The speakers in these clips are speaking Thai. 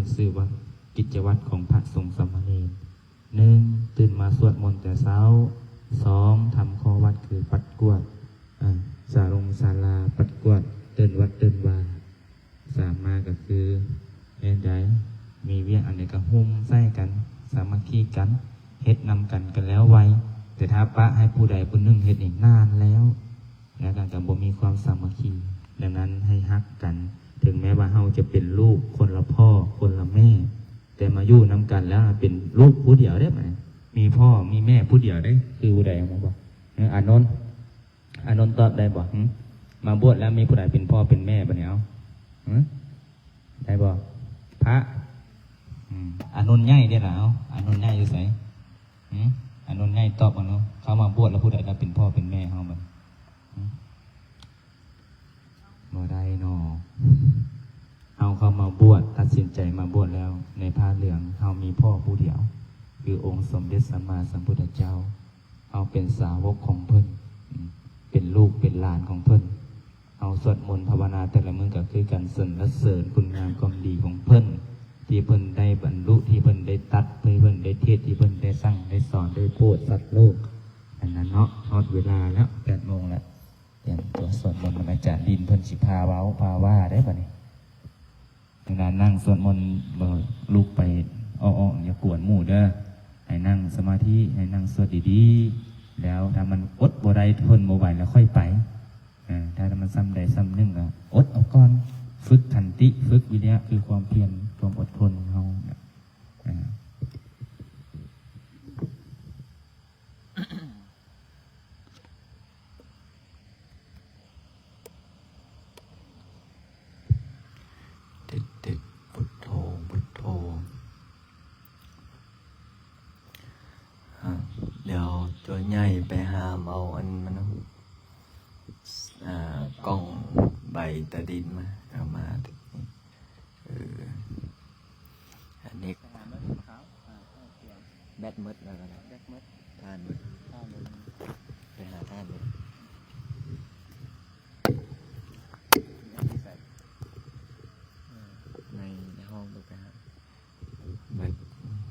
พิ่นชื่อว่ากิจวัตรของพระสงฆ์สามเณร1ตื่นมาสวดมนต์แต่เช้า2ทำข้อวัดคือปัดกวาดศาลาปัดกวาดเดินวัดเดินวา3มาก็คือเฮ็ดได้มีเวียงอันใดก็หุ้มใส่กันสามัคคีกันเฮ็ดนำกันแล้วไวแต่ถ้าปะให้ผู้ใดผู้หนึ่งเฮ็ดเองนานแล้วกันก็บ่มีความสามัคคีดังนั้นให้ฮักกันถึงแม้ว่าเฮาจะเป็นลูกคนละพ่อคนละแม่แต่มาอยู่นำกันแล้วเป็นลูกผู้เดียวได้ไหมมีพ่อมีแม่ผู้เดียวได้คือผู้ใดมาบอกอานนท์ตอบได้บอกมาบวชแล้วมีผู้ใดเป็นพ่อเป็นแม่บ่เนี่ยเอาได้บอกพระอานนท์ใหญ่ได้หรออานนท์ใหญ่อยู่ไสอานนท์ใหญ่ตอบมาเนาะเขามาบวชแล้วผู้ใดจะเป็นพ่อเป็นแม่เฮาบ่บ่ได้เนาะเฮาเข้ามาบวชตัดสินใจมาบวชแล้วในผ้าเหลืองเฮามีพ่อผู้เดียวคือองค์สมเด็จสัมมาสัมพุทธเจ้าเฮาเป็นสาวกของเพิ่นเป็นลูกเป็นหลานของเพิ่นเฮาสวดมนต์ภาวนาแต่ละมื้อก็คือการสรรเสริญคุณงามความดีของเพิ่นที่เพิ่นได้บรรลุที่เพิ่นได้ตัดที่เพิ่นได้เทศที่เพิ่นได้สั่งได้สอนได้โปรดสัตว์โลกอันนั้นเนาะฮอดเวลาแล้ว 8:00 นแล้วเตรียมตัวสวดมนต์อาจารย์ดินเพิ่นสิพาเว้าพาว่าได้ป่ะนี่เวลานั่งสวดมนต์บ่ลุกไปอ้อๆอย่ากวนหมู่เด้อให้นั่งสมาธิให้นั่งสวดดีๆแล้วถ้ามันอดบ่ได้ทนบ่ไหวแล้วค่อยไปถ้ามันซ้ำใดซ้ำหนึ่งก็อดเอาก่อนฝึกขันติฝึกวิริยะคือความเพียรความอดทนของเราติดพุทโธพุทโธเดี๋ยวตัวใหญ่ไปหามเอาอันมันกล้องใบตะดินมาเอามาอันนี้แบตมืดแล้วกันแบตมืดท่านมืดไปหาท่านเลยในห้องไปหาแบต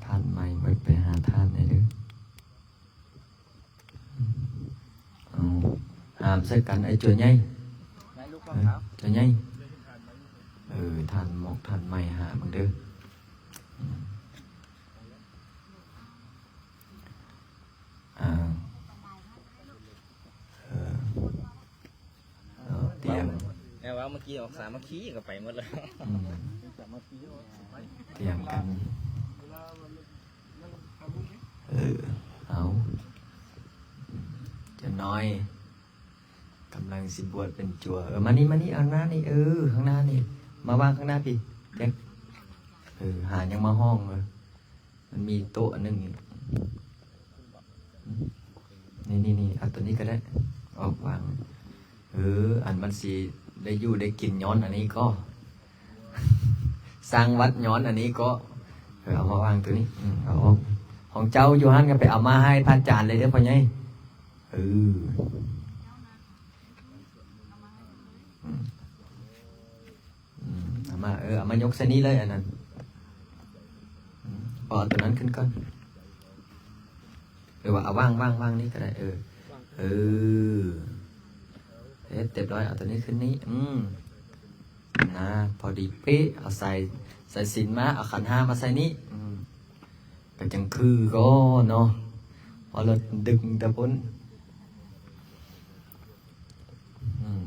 ท่านใหม่ไปหาท่านไหนด้วยหามใส่กันไอ้ตัวใหญ่ตัวใหญ่ท่านหมกท่านใหม่หามึงเด้อเตรียมแต่ว่าเมื่อกี้ออกสามัคคีก็ไปหมดแล้วเตรียมกันเอาจะน้อยกำลังสิบวชเป็นจั่วมานี่ข้างหน้านี่ข้างหน้านี่มาวางข้างหน้าพี่เด็กหายังมาห้องเลยมันมีโต๊ะนึงนี่เอาตัวนี้ก็ได้ออกวางอันมันสีได้อยู่ได้กินย้อนอันนี้ก็สร้างวัดย้อนอันนี้ก็เอามาวางตัวนี้เอาของเจ้าโยฮันก็ไปเอามาให้พระอาจารย์เลยเด้อพ่อใหญ่เอามายกเส้นนี้เลยอันนั้นปอดตัวนั้นขึ้นก่อนหรือว่าเอาว่างนี่ก็ได้เรียบร้อยเอาตัวนี้ขึ้นนี้นะพอดีเป๊ะเอาใส่สินมาเอาขันห้ามาใส่นี้ก็จังคือก็เนาะพอเราดึงตะปุ้น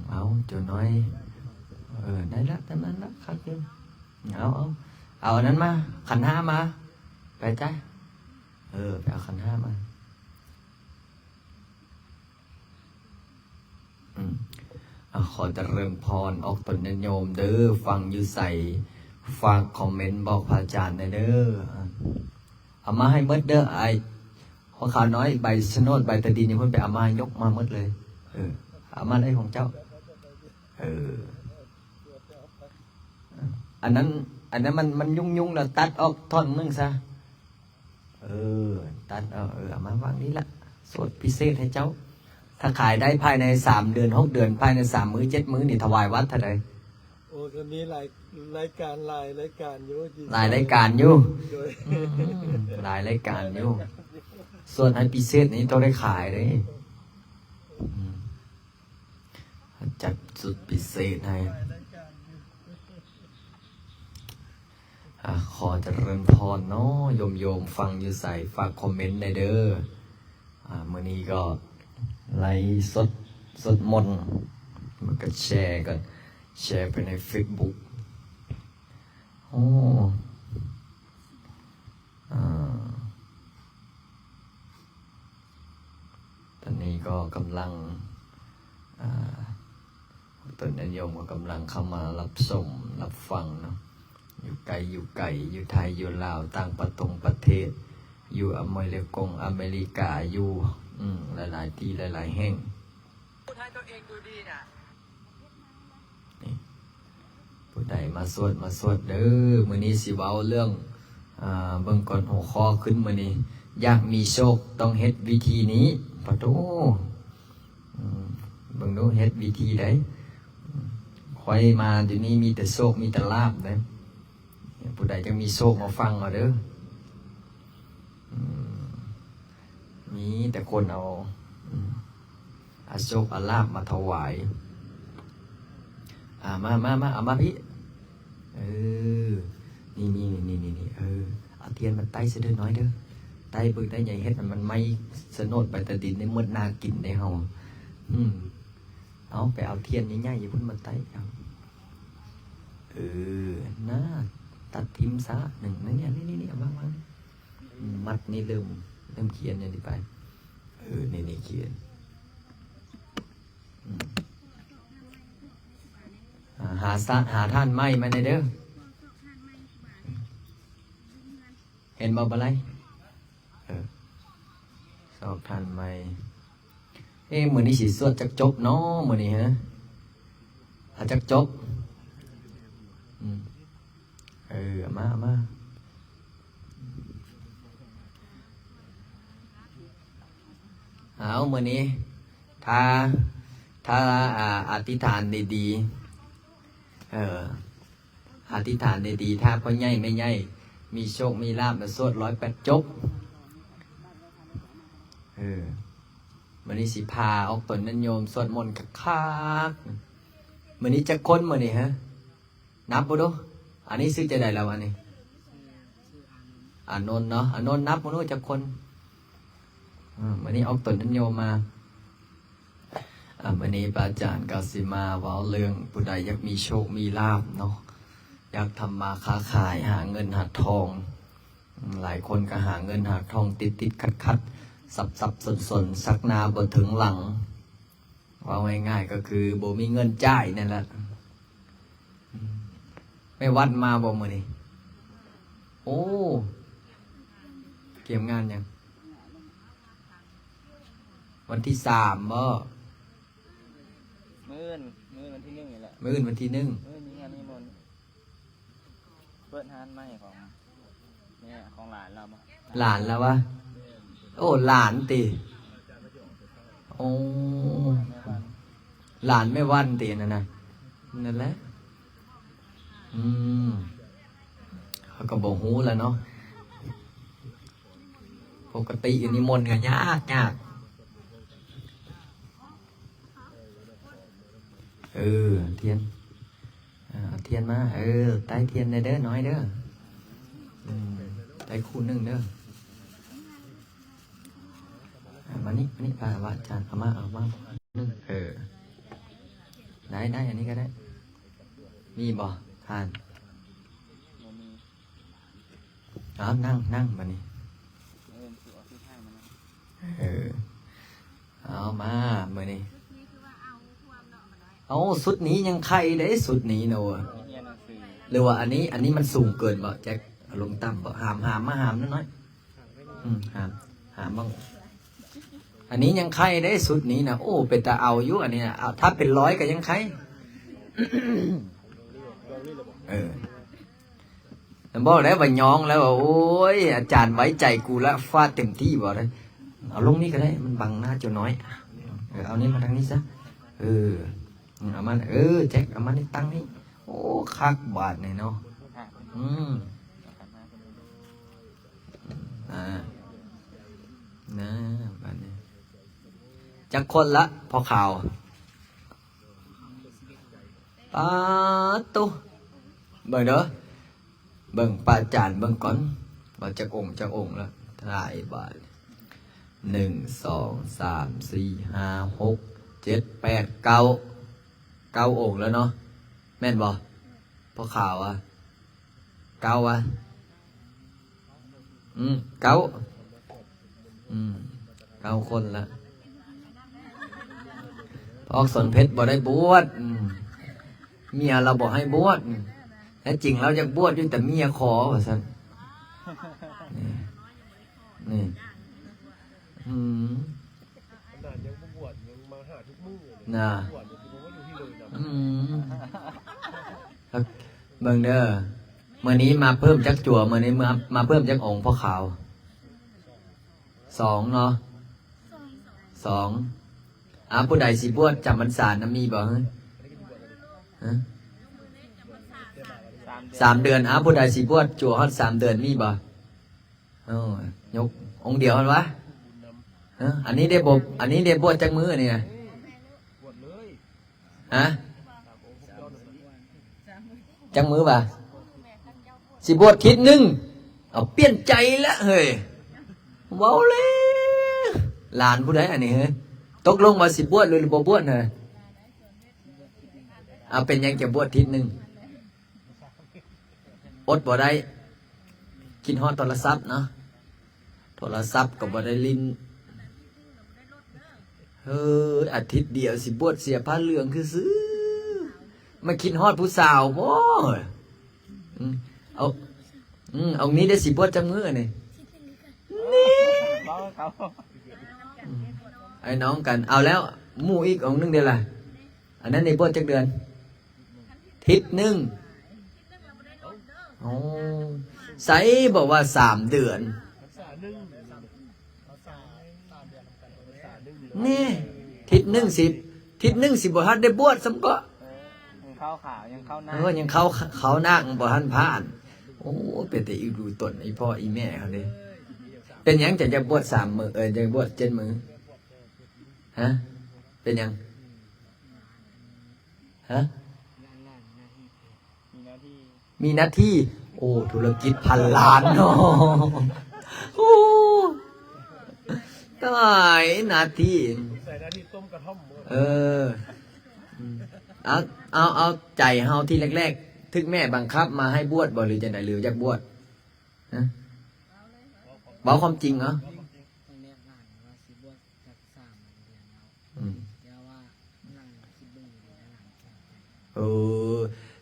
เอาจุดน้อยได้ละเท่านั้นละครับเพื่อนเอาอันนั้นมาขันห้ามาไปใจไปเอาขันห้ามาขอเจริญพรออกตนโยมเด้อฟังอยู่ใส่ฝากคอมเมนต์บอกพระอาจารย์เด้อเอามาให้เบิดเด้อไอ้พอข่าวน้อยใบชโนดใบตะดินยังเพิ่นไปเอามายกมาเบิดเลยเอามาได้ของเจ้าอันนั้นมันยุ่งแล้วตัดออกท่อนนึงซะตัดเอามาวางนี้ละสดพิเศษให้เจ้าถ้าขายได้ภายใน3 เดือน 6 เดือนภายใน3 มื้อ 7 มื้อนี่ถวายวัดเท่าไหร่ โอ้ก็มีหลายรายการอยู่ที่ หลายรายการอยู่ โดย หลายรายการอยู่ส่วนอันพิเศษนี้ต้องได้ขายเลยจัดสุดพิเศษให้ขอเจริญพรเนาะโยมฟังอยู่ใส่ฝากคอมเมนต์ในเด้อมื้อนี้ก็ไลฟ์สดมนต์มันก็แชร์กันแชร์ไปใน Facebook โอ้ตอนนี้ก็กำลังต้นโยมก็กำลังเข้ามารับชมรับฟังเนาะอยู่ไกลอยู่ไทยอยู่ลาวต่างประเทศอยู่อเมริกาอยู่หลายๆที่หลายๆแห่งผู้ใดตัวเองดูดีน่ะนี่ผู้ใดมาสวดเด้อมื้อนี้สิเว้าเรื่องเบิ่งก่อนหัวข้อขึ้นมื้อนี้อยากมีโชคต้องเฮ็ดวิธีนี้ปะโตเบิ่งดูเฮ็ดวิธีใดค่อยมาเดี๋ยวนี้มีแต่โชคมีแต่ลาภเด้อผู้ใดจะมีโชคมาฟังเอาเด้อมีแต่คนเอาโชคเอาลาภมาถวายมาเอามาพี่นี่เอาเทียนมันไต้ซะเด้อน้อยเด้อไต้บึกได้ใหญ่เฮ็ดมันไม่สนดไปแต่ดินในมืดนากินได้เฮาเอาไปเอาเทียนใหญ่ๆอย่าพุ่นมาไต้เอาน่าตัดทิมซะหนึ่งนี่เอามามัดนี่เริ่มเขียนอย่างนี้ไปนี่เขียนหาท่านไม่มาในเด้อเห็นบ่อะไรสอบท่านไม่มื้อนี้สิสวดจักจบเนาะมื้อนี้ฮะจักจบมาเอามื้อนี้ถ้าอธิษฐานดีๆอธิษฐานดีๆถ้าพ่อใหญ่แม่ใหญ่มีโชคมีลาภมาสวด108จบมื้อนี้สิพาออกตนนั้นโยมสวดมนต์คักๆมื้อนี้จักคนมื้อนี้ฮะนับบ่ดูอันนี้ซื้อจะได้แล้วอันนี้อานนท์เนาะอานนท์นับบ่รู้จักคนมื้อนี้ออกตนนั้นโยมมามื้อนี้พระอาจารย์ก็สิมาเว้าเรื่องผู้ใดอยากมีโชคมีลาภเนาะอยากทำมาค้าขายหาเงินหาทองหลายคนก็หาเงินหาทองติดขัดสับสนสักนาบ่ถึงหลังว่าง่ายๆก็คือบ่มีเงินจ่ายนั่นแหละไม่วัดมาบ่มื้อนี้โอ้เก็บงานยังวันที่3บ่มื้อวันที่1นี่แหละ มื้อวันที่1มื้อนี้งานนิมนต์เปิดร้านใหม่ของแม่ของหลานเราบ่ หลานแล้ววะโอ้หลานติโอ้หลานไม่วันตินั่นแหละเขาก็บอกฮู้แล้วเนาะปกตินิมนต์ก็ยากเทียนเทียนมาใต้เทียนในเด้อน้อยเด้อใต้คู่1เด้อมานี่พาว่าอาจารย์เอามา1ได้อันนี้ก็ได้มีบ่ทาน บ่มี นั่งมานี่ มื้อสิเอาที่ให้มันนะ เอามามื้อนี้เอาสุดนี้ยังใครได้สุดนี้เนาะ เรียนหนังสือ หรือว่าอันนี้มันสูงเกินบ่แจ็คลงต่ำบ่หามมาหามน้อยหามบ้างอันนี้ยังใครได้สุดนี้นะโอ้เป็นตาเอาอยู่อันนี้นะเอาถ้าเป็น100ก็ยังใครบอกแล้วว่าย้องแล้วว่าโอ้ยอาจารย์ไว้ใจกูแล้วฟาดเต็มที่บ่เลยเอาลงนี่ก็ได้มันบังหน้าเจ้าน้อยเอานี่มาทางนี้ซะเอามันแจ็คเอามันนี่ตั้งนี่ โอ้คักบาทนี่เนาะ อ่ะ อืม ขันมาคนนี้ นะบาทนี้จักคนละพอข่าวปาตุเบิ่งเด้อเบิ่งปาจานเบิ่งก่อนว่าจักองค์ละถ่ายบาท1 2 3 4 5 6 7 8 9องค์แล้วเนาะแม่นบ่พอข่าวอ่ะ9อ่ะ99คนละพอสนเพชรบ่ได้บวชเมียเราบอกให้บวชแต่จริงเราอยากบวชอยู่แต่เมียขอว่าซั่นนี่อืม ขนาดยังบวชยังมาหาทุกมื้อเลย น่ะ บวชเนี่ยผมว่าอยู่ที่เลยนะ เบิ่งเด้อมื้อนี้มาเพิ่มจักจั่วมื้อนี้มาเพิ่มจักองค์พ่อขาว2เนาะ2ผู้ใดสิบวชจำพรรษานะมีบ่ฮะ 3 เดือนผู้ใดสิบวชจั่วฮอด3 เดือนมีบ่ยกองค์เดียวหั่นวะอันนี้ได้บวชจักมื้อนี่นะ บวชเลย ฮะจักมื้อบ่สิบวชทิศหนึงเอาเปลี่ยนใจแล้วเฮ้ยเว้าเลยหลานผู้ใดอันนี้เฮ้ยตกลงว่าสิบวชหรือบ่บวชน่ะเอาเป็นหยังจะบวชทิศหนึงอดบ่ได้กินฮอดโทรศัพท์เนาะโทรศัพท์ก็บ่ได้ลิ้นอาทิตย์เดียวสิบวชเสียผ้าเหลืองคือซื้อมากินฮอดผู้สาวบ่เอานี้ได้สิบวชจังมื้อนี่ บ้าเขา ไอ้น้องกันเอาแล้วหมู่อีกองค์นึงเดียวล่ะอันนั้นในบวชจักเดือนทิศหนึงโอ้ใส่บอกว่า3 เดือน ภาษาหนึ่งภาษา3 เดือนกันภาษาหนึ่ง นี่ทิศหนึงสิบ่ทันได้บวชซ้ำก็ ยังเข้าขาวยังเข้าหน้า ยังเขานั่งบ่ทันผ่านโอ้เป็นแต่อีดูตนไอ้พ่ออีแม่เขาเด้เป็นหยังจะบวช3 มื้อจะบวช7 มื้อฮะเป็นหยังฮะ มีหน้าที่ มีหน้าที่โอ้ธุรกิจพันล้านเนาะโอ้ตายหน้าที่ ใส่หน้าที่ต้มกระท่อม เอาใจเฮาที่แรกๆถึงแม่บังคับมาให้บวชบ่หรือจังไดหรืออยากบวชฮะเว้าความจริงเหรอ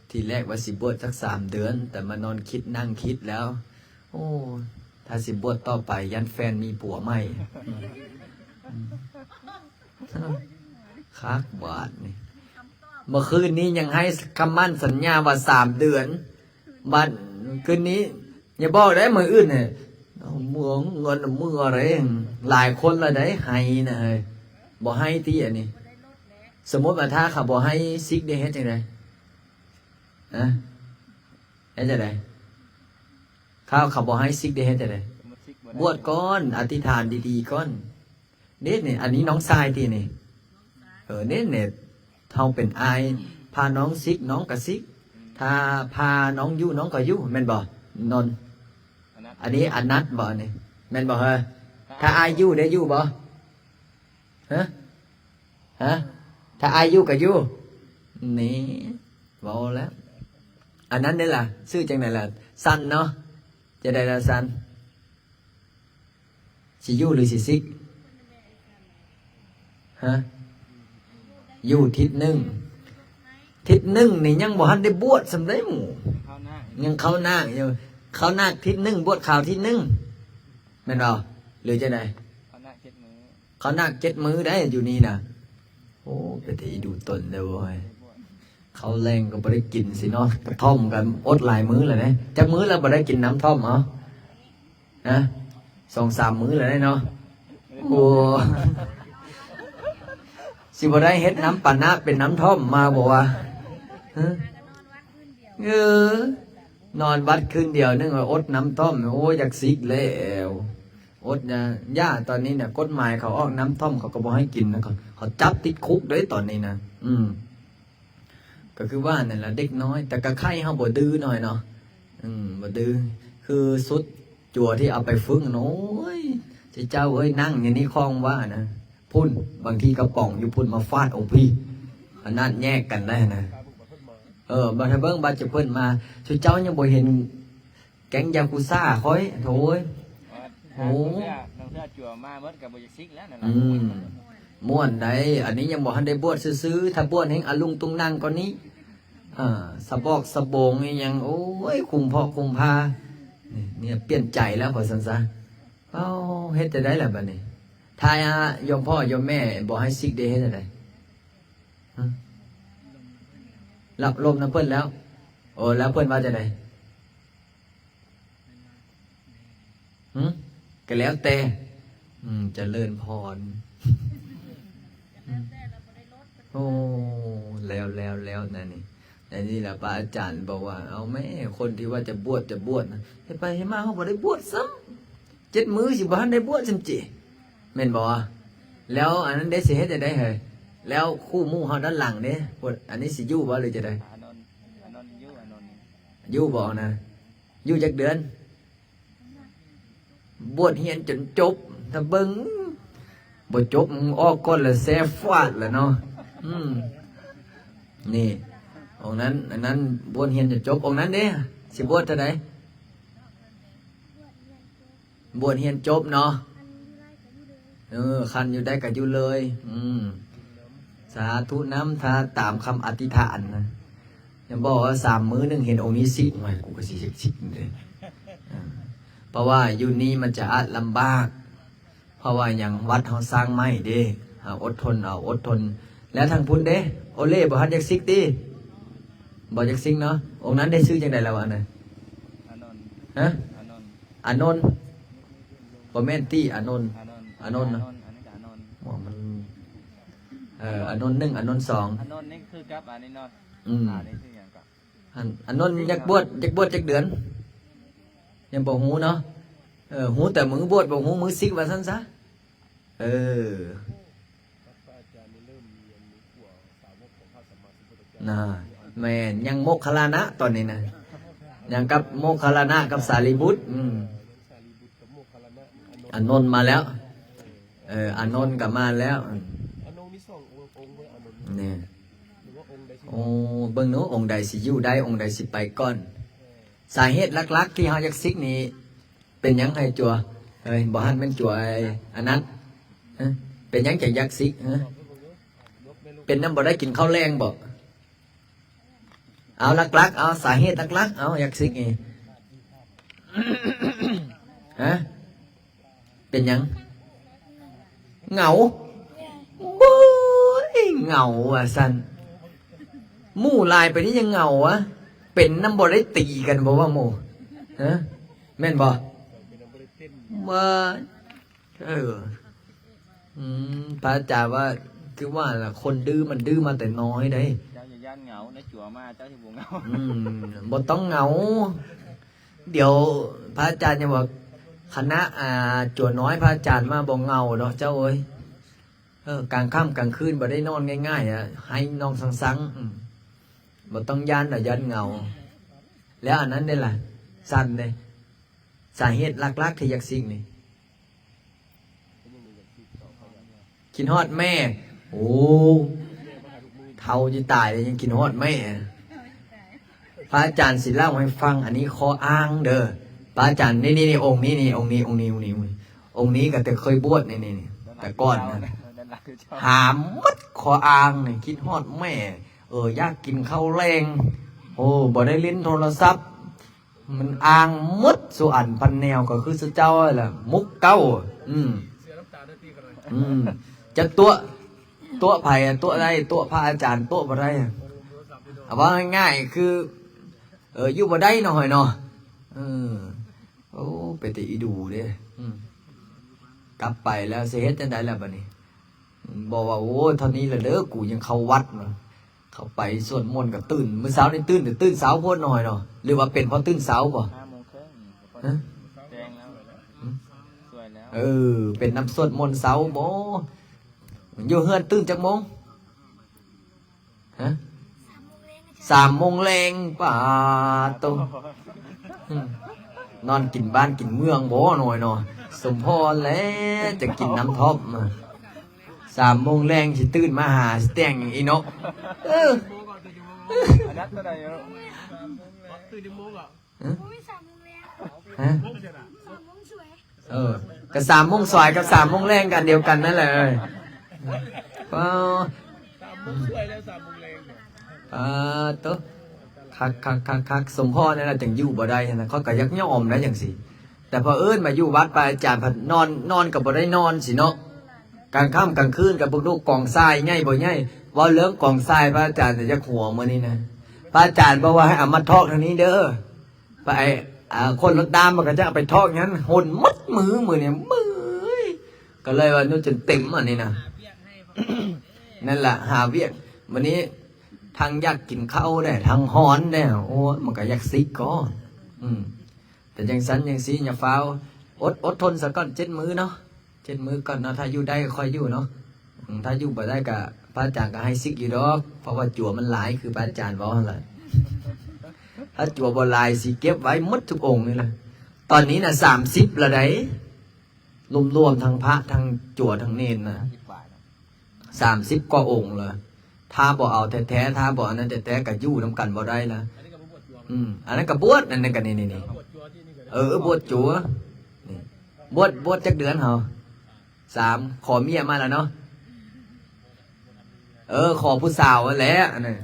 ทีแรกว่าสิบวชสัก3 เดือนแต่มานอนคิดนั่งคิดแล้ว โอ้ถ้าสิบวชต่อไปยันแฟนมีผัวใหม่คักบาดนี่เมื่อคืนนี้ยังให้คำมั่นสัญญาว่า3 เดือนบัดคืนนี้อย่าบอกได้มืออื่นเนี่ยเมืองเงินมืออะไรหลายคนละได้ให้นะเฮ้ยบอกให้ที่อันนี้สมมติว่าถ้าเขาบอกให้ซิกได้เฮ็ดจังไดนะเฮ็ดจังไดเขาบอกให้ซิกได้เฮ็ดจังไดบวชก่อนอธิษฐานดีๆก่อนเด็ดเนี่ยอันนี้น้องทรายที่นี่เด็ดเนี่ยเท่าเป็นอายพาน้องซิกน้องกับซิกถ้าพาน้องยู่น้องก็ยู่แม่นบ่นนอันนี้อันนัดบ่นี่แม่นบ่เฮ้ยถ้าอายยู่ได้ยู่บ่ฮะถ้าอายยู่ก็ยู่นี่บ่แล้วอันนั้นนี่ล่ะชื่อจังไหนล่ะสั้นเนาะจะได้ละสั้นสิยู่หรือสิซิกฮะอยู่ทิศหนึ่งนี่ยังบ่ทันได้บวชสำเร็จหมู่ เข้าหน้า ยังเข้านาคอยู่เข้านาคทิศหนึ่งบวชข่าวทิศหนึ่งแม่นบ่หรือจะไหน เข้าหน้า7 มื้อ เข้านาค7 มื้อได้อยู่นี่น่ะโอ้ไปที่ดูตนเลยเว้ยเขาแรงก็บ่ได้กินสิเนาะกระท่อมกันอดหลายมื้อเลยนะจักมื้อแล้วบ่ได้กินน้ำท่อมเหรอนะ2-3 มื้อเลยเนาะโอ้สิบ่ได้เฮ็ดน้ำปานะเป็นน้ำท่อมมาบ่ว่า เออนอนวัดคืนเดียวนึงว่าอดน้ำท่อมโอ้ยอยากซิกแล้วอดนะย่าตอนนี้เนี่ยกฎหมายเขาออกน้ำท่อมเขาก็บอกให้กินนะเขาจับติดคุกเลยตอนนี้นะก็คือว่านั่นแหละเด็กน้อย แต่ก็ไข่เขาบ่ดื้อหน่อยเนาะบ่ดื้อคือสุดจั่วที่เอาไปฝึกโอ้ยเจ้าเอ้ยนั่งอย่างนี้คล้องว่านะพุ่นบางทีกระป๋องอยู่พุ่นมาฟาดองพี่อันนั้นแยกกันได้นะบัดเบิ้งบัดจะเพิ่นมาช่วยเจ้ายังบ่เห็นแก๊งยากุซ่าค่อยโถยโอ้น้องเสื้อจั่วมาเมื่อกับบ่อยากซิกแล้วนั่นแหละม่วนได้อันนี้ยังบ่ทันได้บวชซื้อๆถ้าบวชแห่งอลุงตุงนั่งกว่านี้สะบอกสะโบงนี่ยังโอ้ยคุมพ่อคุมพาเนี่ยเปลี่ยนใจแล้วพอซั่นซะเอ้าเฮ็ดจะได้ล่ะบัดนี้ทายโยมพ่อโยมแม่บ่ให้ซิกได้เฮ็ดจังได๋รับลมน้ำเพิ่นแล้วโอ้แล้วเพิ่นว่าจะไหนก็แล้วแต่จะเลื่อนพรโอ้แล้วนั่นนี่แต่นี่แหละพระอาจารย์บอกว่าเอาแม่คนที่ว่าจะบวชนะให้ไปให้มาเขาบอกได้บวชซ้ำ7 มื้อสิบ่ทันได้บวชจำจิแม่นบ่แล้วอันนั้นได้สิเฮ็ดได้เหรอแล้วคู่มู่เฮาด้านหลังเนี่ยอันนี้สิอยู่บ่หรือจะได้อยู่บ่นะอยู่จักเดือนบวชเฮียนจนจบถ้าเบิ่งบ่จบออกก้นละแซ่ฟาดละเนาะนี่องค์นั้นอันนั้นบวชเฮียนจนจบองค์นั้นเด้สิบวชเท่าใดบวชเฮียนจบเนาะคันอยู่ได้ก็อยู่เลยสาธุน้ำทาตามคำอธิษฐานนะยังบอกว่า3 มื้อนึงเห็นองค์นี้ซิกไหมกูก็ซิกเลยเพราะว่าอยู่นี้มันจะลำบากเพราะว่าอย่างวัดเขาสร้างไม่เด้อดทนแล้วทางพุทธเด้โอเล่บอกฮันอยากซิกดิบอกอยากซิกเนาะองค์นั้นได้ซื้อจังไดแล้ววะเนี่ยฮะอานนท์บ่แม่นตี้อานนท์นะมันอานนท์1อานนท์2อานนท์นี่คือกับอันนี้เนาะนี่คืออย่างกับอานนท์อยากบวชจักเดือนยังบอกหูเนาะหูแต่มือบวชบอกหูมือซิกว่าสั้นซะน่ะแม่ยังโมคคัลลานะตอนนี้นะยังกับโมคคัลลานะกับสารีบุตรอานนท์มาแล้วอานนท์กลับมาแล้วเนี่ยโอ้เบิ่งเนาะองค์ใดสิอยู่ได้องค์ใดสิไปก่อนสาเหตุหลักๆที่เฮาอยากซิกนี่เป็นหยังไงจัวบ่ฮั่นแม่นจัวอันนั้นเป็นหยังจะอยากซิกเป็นน้ำบ่ได้กินข้าวแรงบ่เอาหลักๆเอาสาเหตุหลักๆเอาอยากซิกนี่เป็นหยังเหงาโอ้ยเหงาสั่นหมู่ลายไปนี่ยังเหงาวะเป็นน้ำบ่ได้ตีกันบ่ว่าหมู่แม่นบ่มาพระอาจารย์ว่าคือว่าล่ะคนดื้อมันดื้อมาแต่น้อยได้เจ้าอย่าย่านเหงาในจั่วมาเจ้าสิบ่เหงาบ่ต้องเหงาเดี๋ยวพระอาจารย์จะบอกคณะจั่วน้อยพระอาจารย์มาบ่เหงาเนาะเจ้าเอ้ยกลางค่ำกลางคืนบ่ได้นอนง่ายๆให้นอนสังบ่ต้องย่านย่านเหงาแล้วอันนั้นได้ล่ะสั่นเลยสาเหตุหลักๆที่อยากซิกนี่กินฮอดแม่โอ้เท่าจะตายเลยยังกินฮอดแม่พระอาจารย์สิเล่าให้ฟังอันนี้ข้ออ้างเด้อพระอาจารย์นี่องค์นี้องค์นี้ก็แต่เคยบวชนี่แต่ก่อนนะหามมัดข้ออ้างนี่กินฮอดแม่อยากกินข้าวแรงโอ้บ่ได้เล่นโทรศัพท์มันอ้างมัดส่วนพันแนวก็คือเจ้าแหละมุกเก้าจะตัวไผ่ตัวอะไรตัวพระอาจารย์ตัวอะไรเอาว่าง่ายๆคืออยู่บ่ได้หน่อยเนาะโอ้ไปตีดูเด้กลับไปแล้วเสียจังได๋ล่ะบัดนี้บอกว่าโอ้เท่านี้ละเด้อกูยังเข้าวัดมา เขาไปสวดมนต์ก็ตื่นมื้อเช้านี่ตื่นแต่ตื่นเช้าโพดหน่อยเนาะหรือว่าเป็นเพราะตื่นเช้าบ่ 5:30 ฮะ แดงแล้วสวยแล้ว เป็นน้ำสวดมนต์เช้าบ่อยู่เฮือนตื่นจักโมงฮะ3:00 นป่าตรงนอนกินบ้านกินเมืองบ่หน่อยเนาะสมพรแล้วจะกินน้ำท็อปมา3:00 นสิตื่นมาหาสิแต่งอีนกอันนั้นตัวใดเนาะ ตื่นโมงอ่ะ อุ้ย3 โมงแล้ว ฮะ 3 โมงสวย ก็3:00 นสายกับ3:00 นกันเดียวกันนั่นแหละก็ 3 โมงสวยแล้ว3 โมงแรงเนี่ย ตุ๊คักสมพ่อนี่แหละจังอยู่บ่ได้นะเขาก็ยักยอมนะจังสิแต่พอเอิ้นมาอยู่วัดไปอาจารย์ผัดนอนกับบ่ได้นอนสิเนาะกลางค่ำกลางคืนกับพวกลูกกองทรายง่ายบ่ง่ายว่าเรื่องกองทรายพระอาจารย์จะยักหัวมื้อนี้นะพระอาจารย์บอกว่าให้เอามาทอกทางนี้เด้อไปคนรถดามมันก็จะเอาไปทอกงั้นหนมัดมือเนี่ยมือก็เลยว่านู่นจนเต็มอันนี้นะ นั่นแหละหาเวียกวันนี้ทางอยากกินข้าวได้ทางฮ้อนได้โอ้มันก็อยากซิกก่อนแต่ยังสันยังซีอย่าฟ้าวอดทนสักก่อน7 มื้อเนาะ7 มื้อก่อนเนาะถ้าอยู่ได้ก็ค่อยอยู่เนาะถ้าอยู่บ่ได้ก็พระอาจารย์ก็ให้ซิกอยู่ดอกเพราะว่าจั่วมันหลายคือพระอาจารย์บอกนั่นแหละถ้าจั่วบ่หลายสิเก็บไว้หมดทุกองค์นี่แหละตอนนี้น่ะ30ละได้รวมๆทั้งพระทั้งจั่วทั้งเนรน่ะ 10 บาท 30 กว่าองค์เลยถ้าบ่เอาแท้ๆถ้าบ่อันนั้นแท้ๆก็อยู่นํกันบ่ได้ละ อันนี้ก็บ่บวชจัวอันนั้นก็บวชอันนั้นก็นี่ บวชจัวที่นี่ก็ได้ บวชจัวนี่บวชจักเดือนเหรอ3ขอเมียมาแล้วเนาะขอผู้สาวนั่นแหละอันนั้น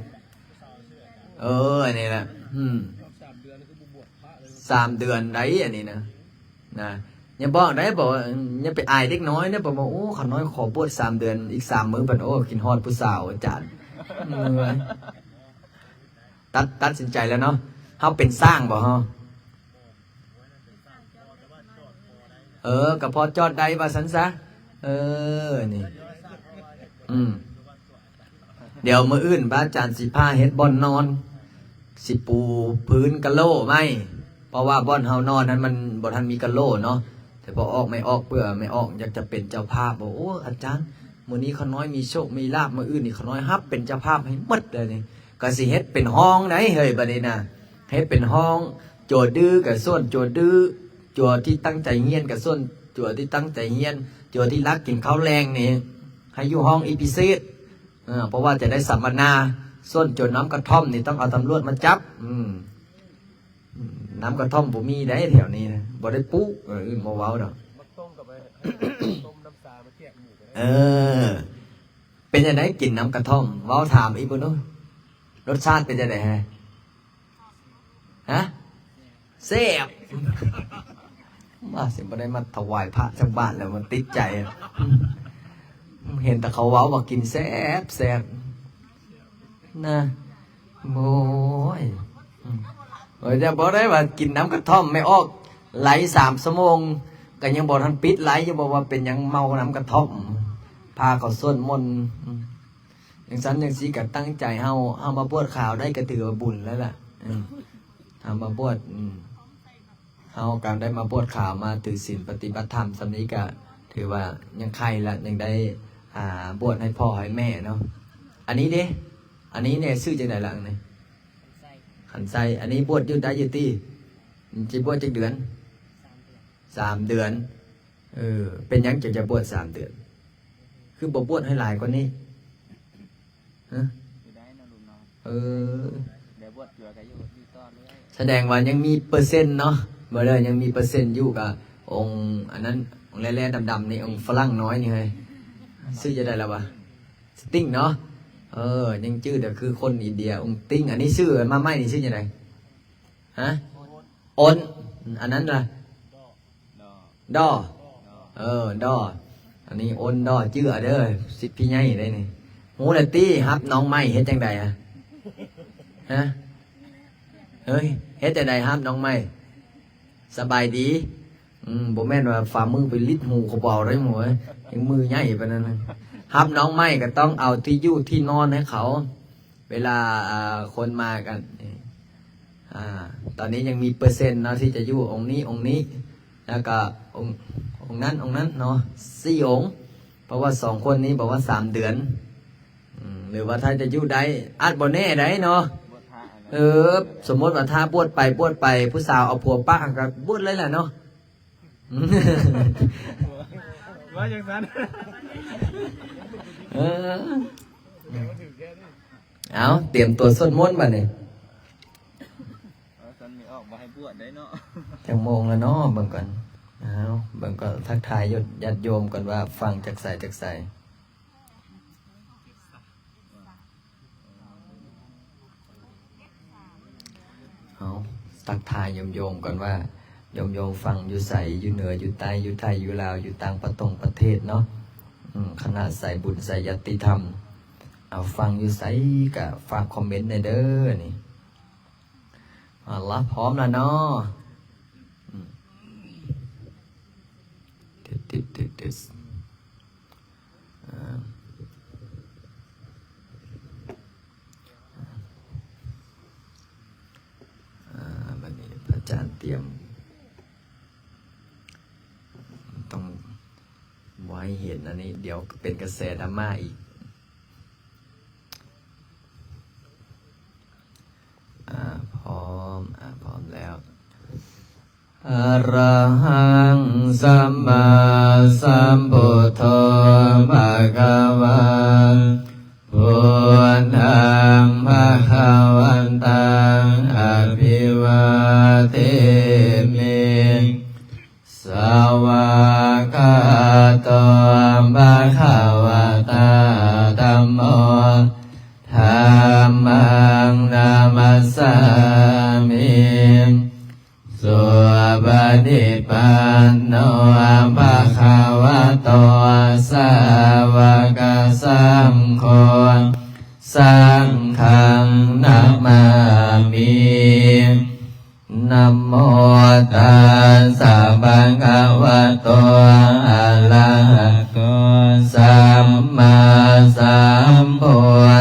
อันนี้แหละ3 เดือนคือบ่บวชพระเลย 3 เดือนได้อันนี้นะอย่าบอกได้บอกอย่าไปอายเด็กน้อยนะบอกว่าโอ้ขน้อยขอบวช3 เดือนอีก3 มื้อบัดโอ้กินฮอดผู้สาวอาจารย์ตัดสินใจแล้วเนาะเฮาเป็นสร้างบ่ฮะก็พอจอดได้ว่าซั่นซะนี่เดี๋ยวมื้ออื่นพระอาจารย์สิพาเฮ็ดบ่อนนอนสิปูพื้นกะโหลไหมเพราะว่าบ่อนเฮานอนนั้นมันบ่ทันมีกะโหลเนาะแต่พอออกไม่ออกเปื่อไม่ออกอยากจะเป็นเจ้าภาพบอกโอ้อาจารย์มื้อนี้เขาน้อยมีโชคมีลาภมื้ออื่นนี่เขาน้อยรับเป็นเจ้าภาพให้หมดเลยนี่ก็สิเฮ็ดเป็นห้องได้เฮ้ยบัดนี้น่ะเฮ็ดเป็นห้องโจทย์ดื้อกับส่วนโจทย์ดื้อโจทย์ที่ตั้งใจเรียนกับส่วนโจทย์ที่ตั้งใจเรียนโจทย์ที่รักกินข้าวแรงนี่ให้อยู่ห้องอีพิเศษเพราะว่าจะได้สัมมนาส่วนโจทย์น้ำกระท่อมนี่ต้องเอาตำรวจมาจับน้ำกระท่อมบ่มีได้แถวนี้นะบ่ได้ปุ๊อื่นบ่เว้าดอก มาต้มกับไปต้มน้ำตามาแจกหมู่กัน เป็นจังได๋กินน้ำกระท่อมเว้าถามอีกบ่เนาะรสชาติเป็นจังได๋ฮะแซ่บมาสิบ่ได้มาถวายพระจักบ้านแล้วมันติดใจเห็นแต่เขาเว้าว่ากินแซ่บนะโอ้ยจะบอกได้ว่ากินน้ำกระท่อมไม่ออกไหล3 ชั่วโมงก็ยังบอกทันปิดไหลยังบอกว่าเป็นยังเมาน้ำกระท่อมพาเขาส่วนมนต์อย่างนั้นอย่างนี้ก็ตั้งใจเฮามาบวชข่าวได้ก็ถือว่าบุญแล้วล่ะทำมาบวชเฮาการได้มาบวชข่าวมาถือศีลปฏิบัติธรรมสำนี้ก็ถือว่ายังใครละยังได้บวชให้พ่อให้แม่เนาะอันนี้เนี่ยชื่อจังได๋ล่ะนี่ขันไส้อันนี้บวชอยู่ได้อยู่ที่จะบวชจักเดือน3 เดือนเป็นยังจะบวช3 เดือนคือบ่บวชให้หลายกว่านี้ฮะ อยู่ได้เนาะลุงเนาะ เดี๋ยวบวชอยู่ก็อยู่ต่อเรื่อย แสดงว่ายังมีเปอร์เซ็นต์เนาะบ่ได้ยังมีเปอร์เซ็นต์อยู่กับองค์อันนั้นองค์แร่ๆดำๆนี่องค์ฝรั่งน้อยนี่ไงชื่อจะได้แล้ววะสติ้งเนาะยังชื่อเดี๋ยวคือคนอินเดียองค์ติ้งอันนี้ชื่อมาไม่นี่ชื่อยังไงฮะอนอันนั้นล่ะดอดออันนี้อนดอชื่อเด้อสิทธิ์พี่ใหญ่ได้นี่ฮู้ละตี้ฮับน้องไม้เฮ็ดจังไดฮะเฮ้ยเฮ็ดจังไดฮับน้องไม้สบายดีบ่แม่นว่าฝ่ามือไปลิดหูเขาเบาได้หมดยังมือใหญ่ปานนั้นฮับน้องไม้ก็ต้องเอาที่อยู่ที่นอนให้เขา เวลาคนมากันตอนนี้ยังมีเปอร์เซ็นต์เนาะที่จะอยู่องค์นี้แล้วก็องค์นั้นเนาะ4 องค์เพราะว่า2 คนนี้บอกว่า3 เดือนหรือว่าถ้าจะอยู่ได้อาจบ่แน่ได้เนาะสมมติว่าถ้าบวชไปผู้สาวเอาผัวป้าก็บวชเลยแหละเนาะ ว่าอย่างนั้น เอาเตรียมตัวสวดมนต์มาเนี่ย สันมีออกมาให้บวชได้เนาะ จังโมงแล้วเนาะเบิ่งก่อนเอาเบิ่งก็ทักทายญาติโยมก่อนว่าฟังจากใส่เอาทักทายโยมก่อนว่าโยมฟังอยู่ใส่อยู่เหนืออยู่ใต้อยู่ไทยอยู่ลาวอยู่ต่างประเทศเนาะคณะใส่บุญใส่ยติธรรมเอาฟังอยู่ใส่ก็ฝากคอมเมนต์ในเด้อนี่รับพร้อมแล้วเนาะวันนี้พระอาจารย์เตรียมต้องไว้เห็นอันนี้เดี๋ยวเป็นกระแสดราม่าอีกพร้อมแล้วอะระหังสัมมาสัมพุทโธภะคะวะพุทธังภะคะวันตังอภิวาเทมิสวากาโตภะคะวะตาธัมโมธัมมังนามัสสามิสุปฏิปันโนภะคะวะโตสาวกสังโฆสังฆังนะมามินะโมตัสสะภะคะวะโตอะระหะโตสัมมาสัมพุ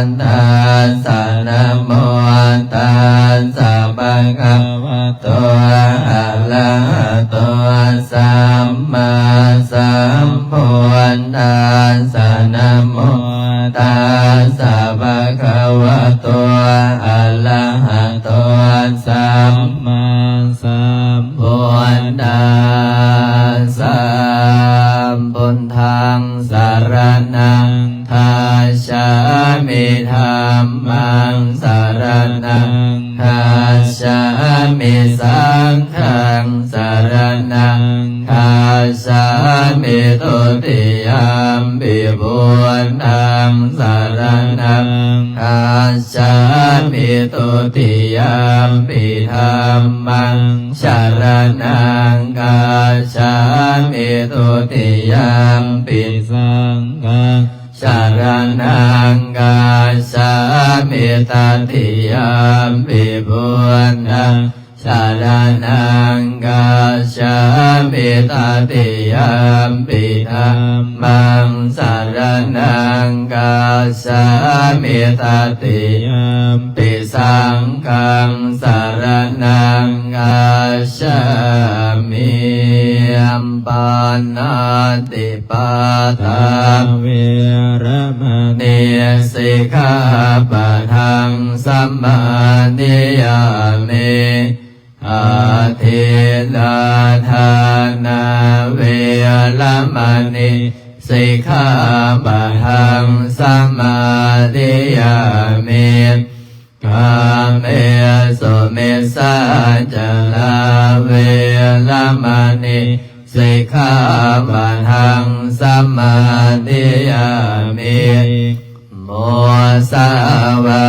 ทธัสสะนะโมตัสสะภะคะวะโตอะระหะโตสัมมาสัมพุทธัสสะนะโมตัสสะภะคะวะโตอะระหะโตสัมมาสัมพุทธัสสะพุทธังสรณังคัจฉามิธัมมังสรณังคัจฉามิสังฆังสรณังคัจฉามิตุติยมปิพุทธังสรณังคัจฉามิตุติยมปิธัมมังสรณังคัจฉามิตุติยมปิสังฆังสรณังคัจฉามิตติยมปิพุทธังสรณังคัจฉามิตติยมปิธัมมังสรณังคัจฉามิตติยมปิสังฆังสรณังคัจฉามิปานาติปาตาเวรมณีสิกขาปะทังสัมมาทิยามิอาทิลาทานาเวรมณีสิกขาปะทังสัมมาทิยามิกาเมสุมิสสาจลาเวรมณีสิกขาปะทังสัมมาทิยามิโมสาวา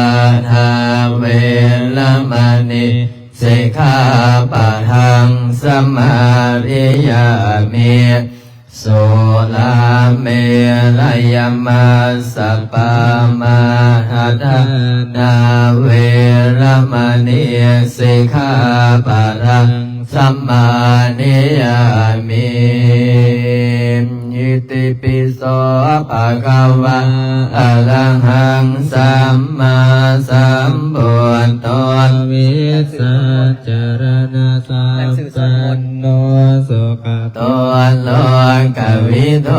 ทาเวรมณีสิกขาปะทังสัมมาทิยามิโสลาเมรยมัสสะปามาหัตนาเวรมณีสิกขาปะทังสัมมาทิยามิอิ ติปิโสภะคะวะอะระหังสัมมาสัมพุทโธวิสัจจารณะสัพพันโนสุขโตโลกวิโต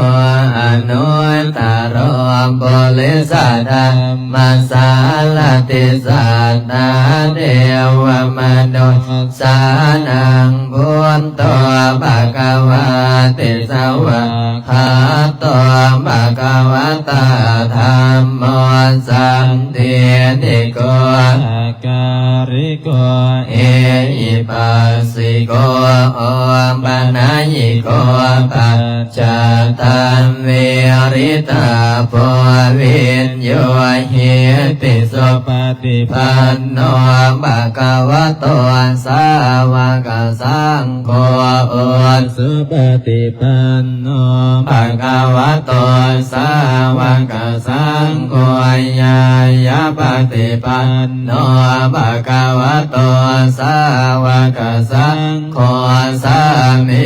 อนุตตรโพลิสัทธัมมัสสาลติสัตตาเทวมนุษย์สานังพุทโธภะคะวะติสวะคาโตภะคะวะตาธัมโมสันติติโกอาการิโกเอหิปัสสิโกโอปนัญญิโกปัจจตังเวริตาโพวิญโยหิติสุปฏิปันโนภะคะวะโตสาวกสังโฆสุปฏิปันโนภะคะวะโตสาวกสังโฆญาญาปฏิปันโนภะคะวะโตสาวกสังโฆสามิ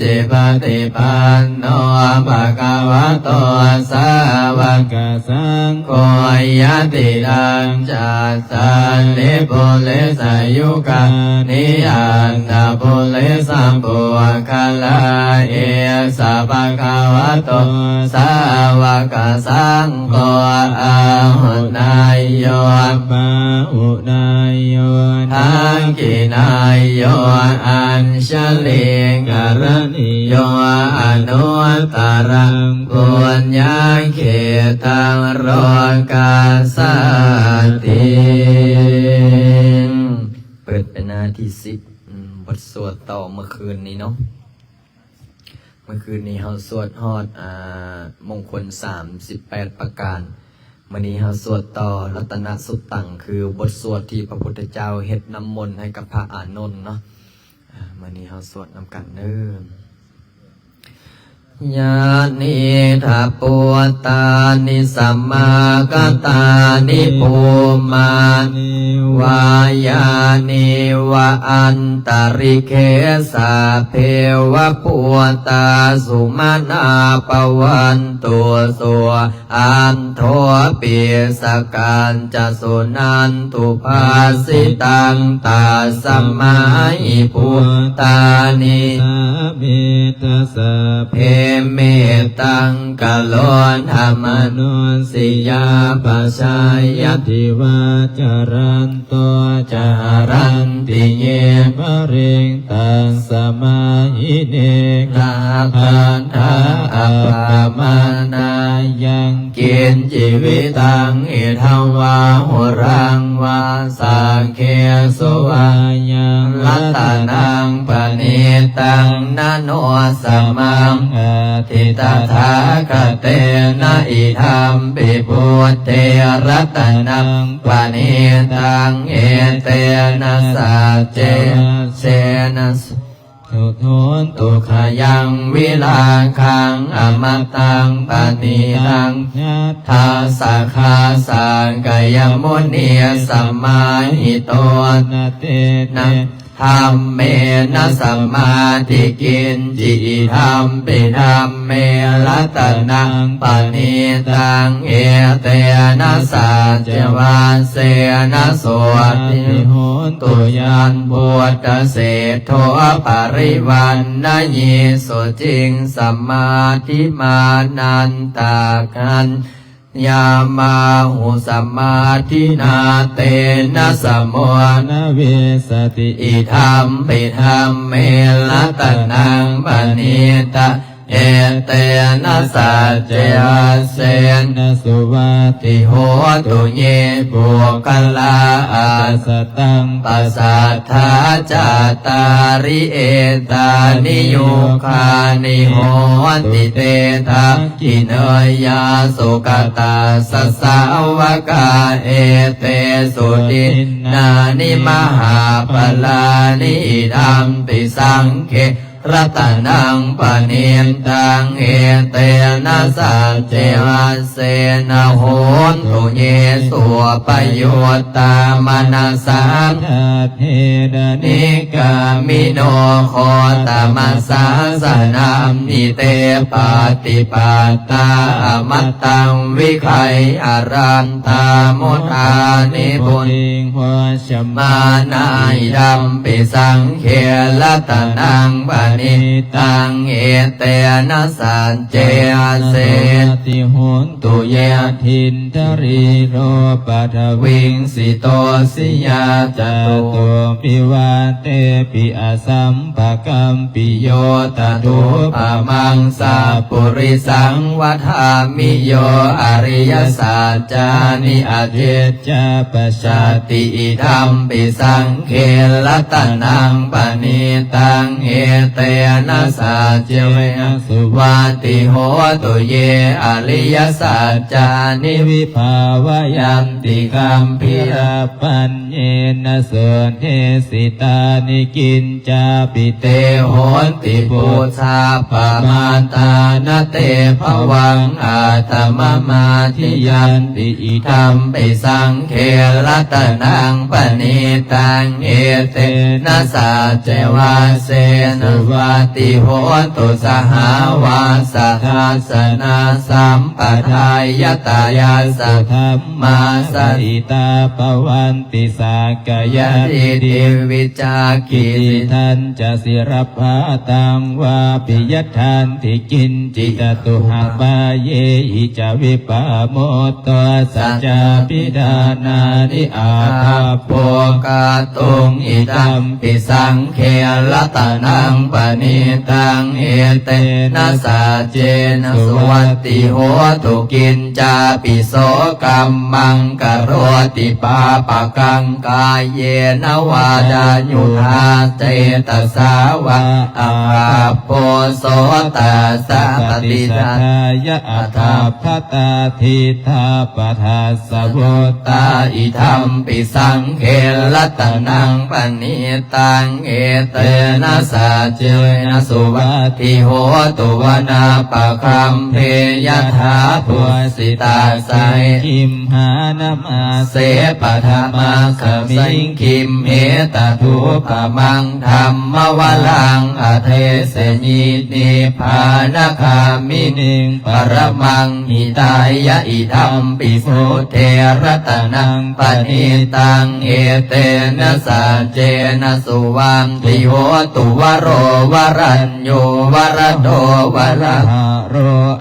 จิปฏิปันโนภะคะวะโตสาวกสังโฆยะติดังจัสสะนิปุเลสยุกานิอันตะปุเลสัมปุคลาเอสะภะคะวะโตสาวกสังโฆอาหุนายโยปะหุนายโยทังกินายโยอัญชลิกรณิโยอนุตตรังปุญญาเขตังโรกาสัตติเปิดเป็นหน้าที่10บทสวดต่อเมื่อคืนนี้เนาะเมื่อคืนนี้เราสวดฮอดมงคล38ประการวันนี้เราสวดต่อรัตนสุตตังคือบทสวดที่พระพุทธเจ้าเฮ็ดน้ำมนต์ให้กับพระอานนท์เนาะวันนี้เราสวดนำกันเด้อยานิทาปุตตานิสัมมากตานิภูมานิวายานิวะอันตริเคสาเพวะปุตตาสุมานาปวันตุสุอันโทปิสกันจะสุนันตุภาสิตังตาสัมมาอิปุตตานิเมตสะเพเมตังกะโลธรรมนุสิยาปัชายติวาจารันโตจารันติเยปริงตังสมาหิเนกาคันธาอัปปมานายังกินชีวิตังอิทังวาหุรังวาสังเคสุวายังลัตตานังปณิตังนาโนสัมมังทิตถาคเตนะอิธัมปิพุทเทรัตนังปณิตังเอเตนะสัจเจเสนะสุทุนตุขยังวิลาคังอมตังปณิตังทาสาคาสังกายมุนีสัมมาหิโตนะเตนะธรรมเมนะสัมมาทิกินจิธรรมปิธรรมเมรัตนังปณิตังเอเตนะสัจเจวาเสนะโสติโหตุยันพุทธเศธโทปริวันนะยิสุจิงสัมมาทิมานันตาคันยามาหุสัมมาทินาเตนะสัมโมนะเวสติอิธัมปิธัมเมลัตนังปณิตาเอเตนะสัจเจเสนะสุวัติโหตุเยบุคลาอาสตังปัสสัทธาจาตาริเอตานิโยคานิโหติเตทะกิเนยาสุกตาสัสสาวกาเอเตสุตินานิมหาปลานิธัมปิสังเค รัตนังปณิตังเอเตนะสัจเจวัสเสนะโหนตุเยสุปโยตามนัสสาเทดนิกามิโนโคตมัสสาสนามิเตปาติปาตาอมัตตังวิไขอรันตามุทานิปุญิงหัวชมานาอิดัมปิสังเขละตะนังปณิตังเอเตนะสัจเจเสติหุนตุเยทินทริโรปัทวิงสิโตสิยาจตุปิวาเตปิอสัมภกัมปิโยตตุปะมังสาปุริสังวัฏามิโยอริยสัจจานิอเจจาปชาติอิธัมปิสังเขละตะนังปณิตังเอเตนะสัจเจเวสุวาติโหตุเยอริยสัจจานิวิภาวยันติกัมพิรปัญเยนะโสเทสิตานิกินจาปิเตโหนติปุชาปมาตานเตภวังอาตมมาทิยันติอิธัมปิสังเขละตะนังปณิตังเอเตนะสัจเจวาเสนะวาติโหตุสหาวาสทัสสนาสัมปทายตายาสัทธัมมาสหิตาปวันติสากยะติดิวิจาคิทันจะสิรภาตังวาปิยทันติกินจิตตุหาปาเยอิจวิปาโมตตสัจจปิดานานิอาภาโภกาตุงอิตัมปิสังเขละตะนังปณิตังเอเตนะสัจเจนะสุวัตติโหตุกินจาปิโสกัมมังกโรติปาปะกังกายเยนวาดายุธาเจตสาวะอาโปโสตัสสะปฏิทายะอัฏฐพัตตาทิธาปทัสสะโวตาอิธัมปิสังเขละตะนังปณิตังเอเตนะสัจเจนะสุวัตติโหตุวนาปะคัมเพยถาภูสิตาไสคิมหานามาเสปะธรรมาขมิงคิมเอตทุปะมังธรรมวลังอเทเสญินิพานะคามินิงปรมังหิตายะอิธัมปิสุเทระตะนังปณิตังเอเตนะสัจเจนะสุวันติโหตุวโรวรัญโยวรโดวระหะโร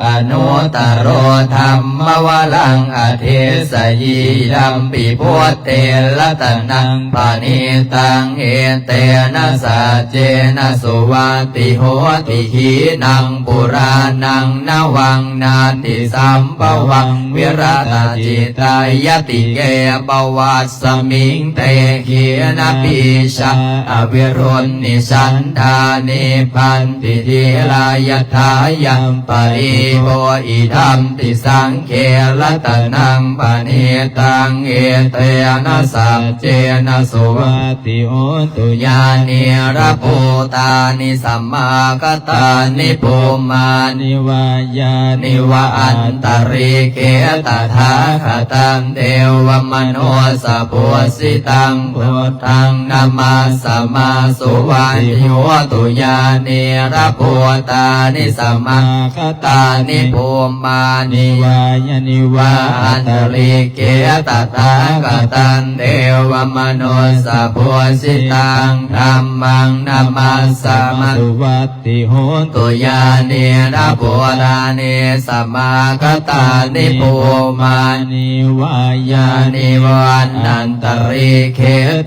อนุตตโรธรรมวลังอเทสยิดัมปิพุทเทละตะนังปณิตังเอเตนะสัจเจนะสุวัตติโหติขีนังปุรานังนวังนาติสัมปวังวิรัตจิตายติเกบวัสสมิงเตขีนปิชาอวิรุณนิสันดานิพันติทิลายทายัมปริโภอิธัมติสังเขละตะนังปณิตังเอเตนะสัจเจนะสุวัตติโหตุญาณิระภูตานิสัมมาคตานิภูมานิวายานิวะอันตริเกตถาคตังเทวมโนสะพุสิตังพุทธังนามาสมาสุวัตติโหตุญาณิระภูตานิสัมมาคตานิภูมานิวายานิวะอันตริเกตถาคตังเทวมโนสะพุสิตังธัมมังนามาสมาสุวัตติโหตุญาณิระภูตานิสัมมาคตานิภูมานิวายานิวันนันตริเข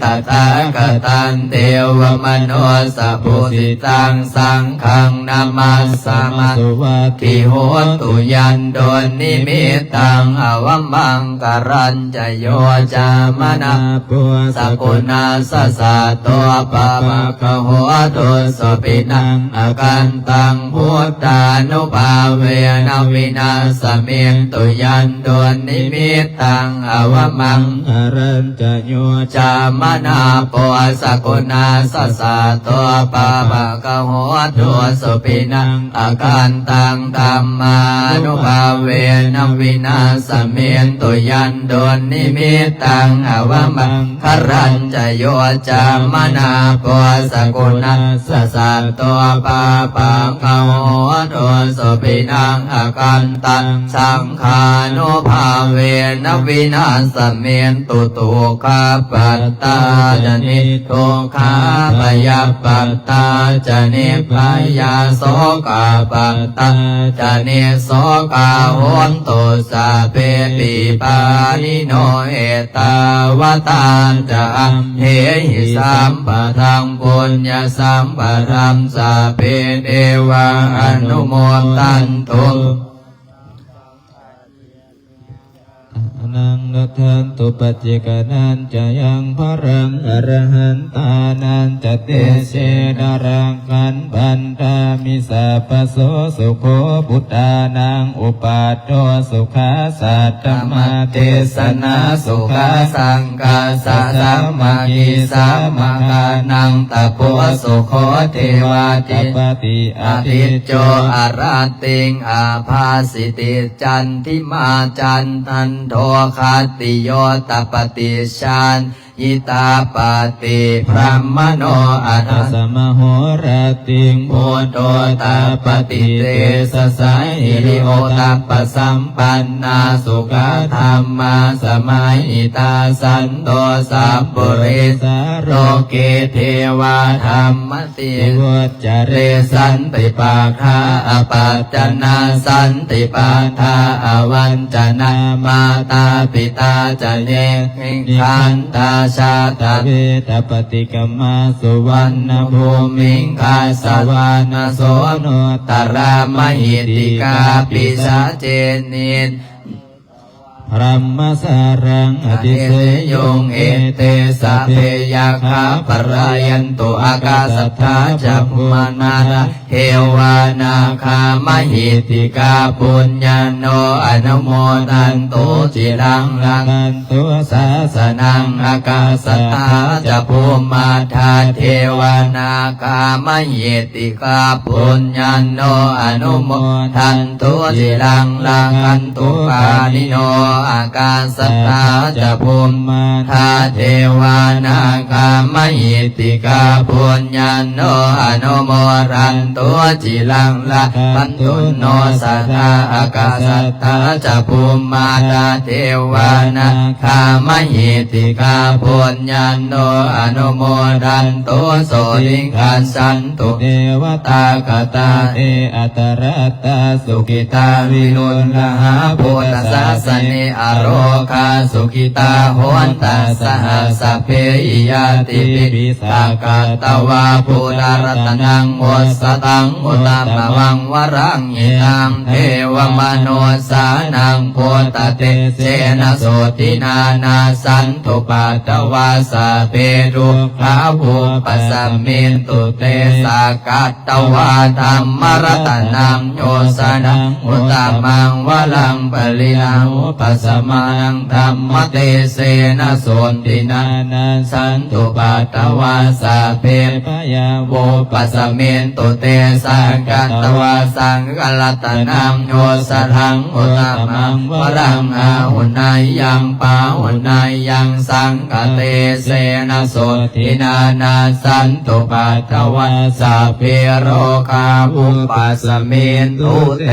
ตถาคตังเทวมโนสะพุสิตังสังฆังนามาสมาสุวัตติโหตุยันโดนิมิตังอวมังกรัญจโยจามนาปุสกุณาสสะตัวปะปะกะโหตุสปินังอกันตังพุทธานุภาเวนะวินาสเมตุยันโดนิมิตังอวมังกรัญจโยจามนาปุสกุณาสสะตัวปะปะ กะโหตุสุปินังอาการตังธรรมานุภาเวนะวินาสเมนตุยันโดนนิมิตตังอวมังครัญจโยจามนาโกสกุณัสสะสัตตัวปาปังกะโหตุสุปินังอาการตังสังขานุภาเวนะวินาสเมนตุตุขาปัตตาจนิทุกขาปยัปปัตตาจนิพยาโสกาปัตตาจนิโสกาโหนตุสาเปปิปานิโนเอตาวตาจะเหหิสัมปะทังปุญญสัมปะทัมสาเปเทวะอนุโมทันตุนังนัทันตุปัจเจกนันจะยังพรังอรหันตานันจะเตเสดารังกันบันตามิสัพพโสสุโขพุทธานังอุปาโตสุขาสัตตมาเทศนาสุขาสังกาสะสัมมากิสัมมาคานังตะโพสุโขเทวาติปติอาทิจโจอาราติงอาภาสิติจันทิมาจันทันโทคาติโยตปฏิชานยิตาปฏิพรหมโนอัตสมโหรติงโพโตตาปฏิเตสสายหิโอตัปปสัมปันนาสุขธรรมาสมัยอิตาสันโตสัพปุริสโรเกเทวาธรรมติวัจจเรสันติปาคาอปัจจนาสันติปาทาอวันจนามาตาปิตาจะเนหิขันตาชาตเวทปฏิกมมาสุวรรณภูมิงคาสวานโสโนตรามหิติกาปิสาเจนินพรหมสารังอติเสยงเอเตสะเพยาคาปรายันตุอากาสัทธาจัพมานาราเทวานาคามหิติกาปุญญโนอนุโมทันตุจิรังลังตุสาสนังอากาสัทธาจัพมาทาเทวานาคามหิติกาปุญญโนอนุโมทันตุจิรังลังตุปานิโนอากาสัทธาจะภูมิมาทาเทวานาคามหิติกาปุญญโนอนุโมทันตุจิลังละพันตุโนสัทธาอากาสัทธาจะภูมิมาทาเทวานาคามหิติกาปุญญโนอนุโมทันตุโสลิงคันสันตุเทวตากตาเออัตระตาสุขิตาวิรุณลหาพุทธศาสนิอโรคาสุขิตาโหนตัสสะสัพเพยาติปิสากาตวาภูตารตนังมุสตังมุตตมวังวรังยิตังเทวมโนสานังโพตเตเสนะโสตินานาสันตุปัตตวาสะเพรุขาภูปัสสมินตุเตสากาตวาธรรมรตนังโยสนังมุตตมังวรังปริลังปัสสมานังธรรมเตเสนะโสตินานาสันตุปัตตวาสะเพปยาโวปัสสมินตุเตสากาตวาสังฆรัตนังโยสทังอุตมังวรังอาหุนายยังปาหุนายยังสังฆเตเสนะโสตินานาสันตุปัตตวาสะเพโรคาอุปัสสมินตุเต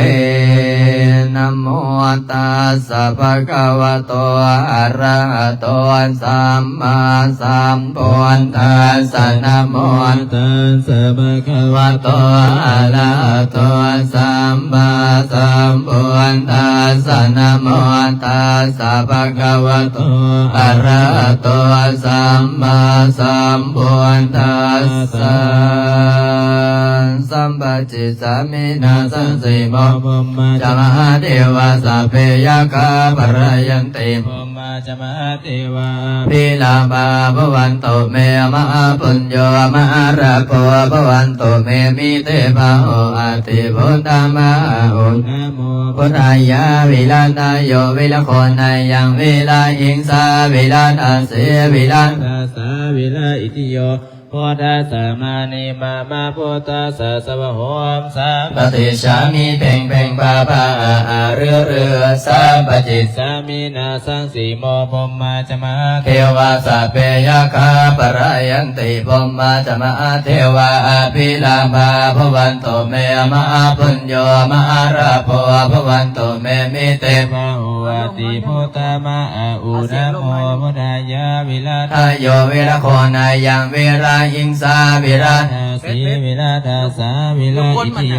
นะโมตัสสะภะคะวะโตอะระหะโตสัมมาสัมพุทธัสสะนะโมตัสสะภะคะวะโตอะระหะโตสัมมาสัมพุทธัสสะนะโมตัสสะภะคะวะโตอะระหะโตสัมมาสัมพุทธัสสะสัมปจิสามินาสังสิโมจามหาเทวาสัพเพยาคาปรายันติโมมาจามหาเทวาพิลาภาภวันโตเมมหาปุญโญมหาราโภภวันโตเมมิเตภาโหอาติพุทธามะอุณโมพุทธายาวิลาตาโยวิลโคนนายังวิลาหิงสาวิลาทัสเสวิลาทัสสาวิลาอิติโยโห พุทธัสสะมานิมามาพุทธัสสะสวะโหมสัม ปฏิชามิเพ่งเพ่งปาปาเรือเรือสัมปจิต สามินาสังสีโมพมมาจมา เทวาสัพเพยาคาปรายันติพมมาจมาเทวาอภิลาภาภวันโตเมมหาปุญโยมหาราโภภวันโตเมมิเต พะหุวติพุทธมาอุนะโมพุทธายะวิลา ทายโยวิระโคนายังวิราหิงสาวิรา ทาสีวิลาทาสาวิลาอิติโย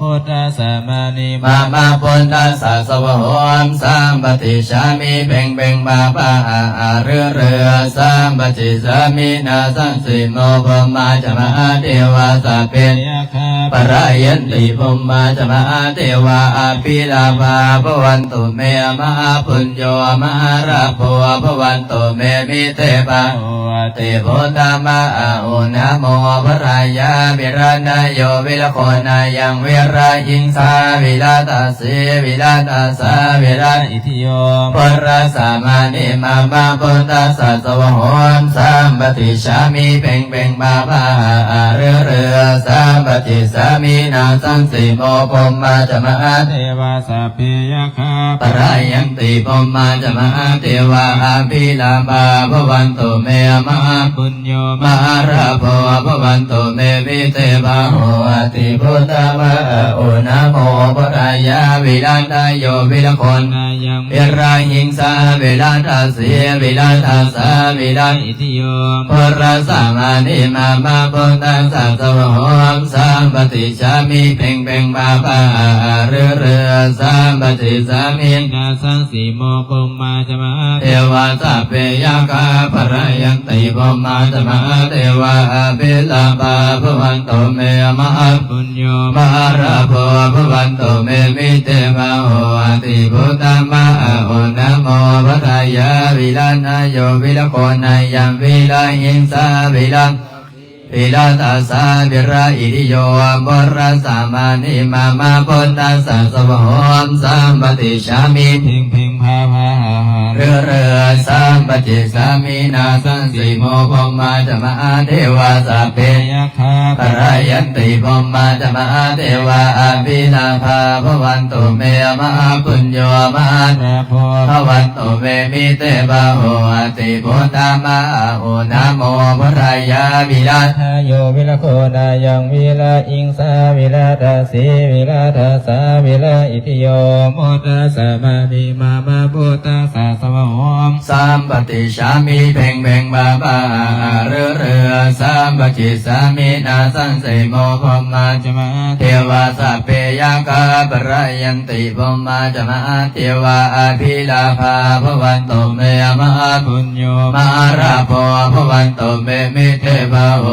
พุทธัสสะมานิมา มาปุณทัสสะสวะโหมสัมปติชามิเพ่งเพ่งปาปาเรือเรือสัมปจิสามินาสังสิโมพมมาจมาเทวาสัพเพ ยะคา ปรายันติพมมาจมาเทวาอภิลาภาภวันตุเมมหาปุญโยมหาราโภภวันตุเมมิเตปะ โอ เตโพธามาอุนะโมพรายาวิรานายโยวิลโคนายังวิรายิงสาวิลาตาสีวิลาตาสาวิลา อิทิโย ปรสามานิมามาปุตตะสัสวะโหมสัมปติชามิเพ่งเพ่งบาบาเรือเรือสัมปติสามินาสังสิโมพมมาจมา เทวาสัพเพยะคา ปรายันติพมมาจมาเทวาอภิลาภาภวันตุเมมหา ปุญโย มหาราโภภวันตุเมวิเตภาโหติพุทธมะอุนะโมปรายาวิลาตายโยวิลโคน นายัง วิราหิงสาวิลาทัสสีวิลาทัสสาวิลา อิทิโย ปรสามานิมามาปุตตัสสะสวะโหมสัมปติชามิเพ่งเพ่งปาปาเรือเรือสัมปติสามิ นาสังสีโมพมมาจมา เทวาสัพเพยาคาปรายันติพมมาจมาเทวาอภิลาภาภวันตุเมมหา ปุญโย มหาราโภภวันตุเมมิเตภาโหติพุทธมะอุนะโมพระายาวิลานายโยวิลโคนายังวิลาหิงสาวิลาวิลาตาสาวิราอิริโยบรสามานิมามาปุตตัสสะสวะโหมสัมปติชามิ เพ่งเพ่งพาพา เรือเรือสัมปติสามินาสังสิโมพมมาจมาเทวาสัพเพ ยะคา ปรายันติพมมาจมาเทวาอภิลาภาภวันตุเมมหาปุญโยมหา ราโพ ภวันตุเมมิเตบาโหติพุทธมะอุนะโมพรายาวิลา ทาโยวิลโคนายังวิลาอิงสาวิลาทาสีวิลาทาสาวิลาอิทิโยโมตัสสะมานิมามาพุทธัสสะสวะโหม สัมปติชามิเพ่งเพ่งบาบาเรือเรือสัมปจิสามินาสังสิโมพมมา จมา เทวาสัพเพยาคาปรายันติพมมาจมาเทวาอภิลาภาภวันตุเมมหา ปุญโย มหาราโภภวันตุเมมิเทภาโห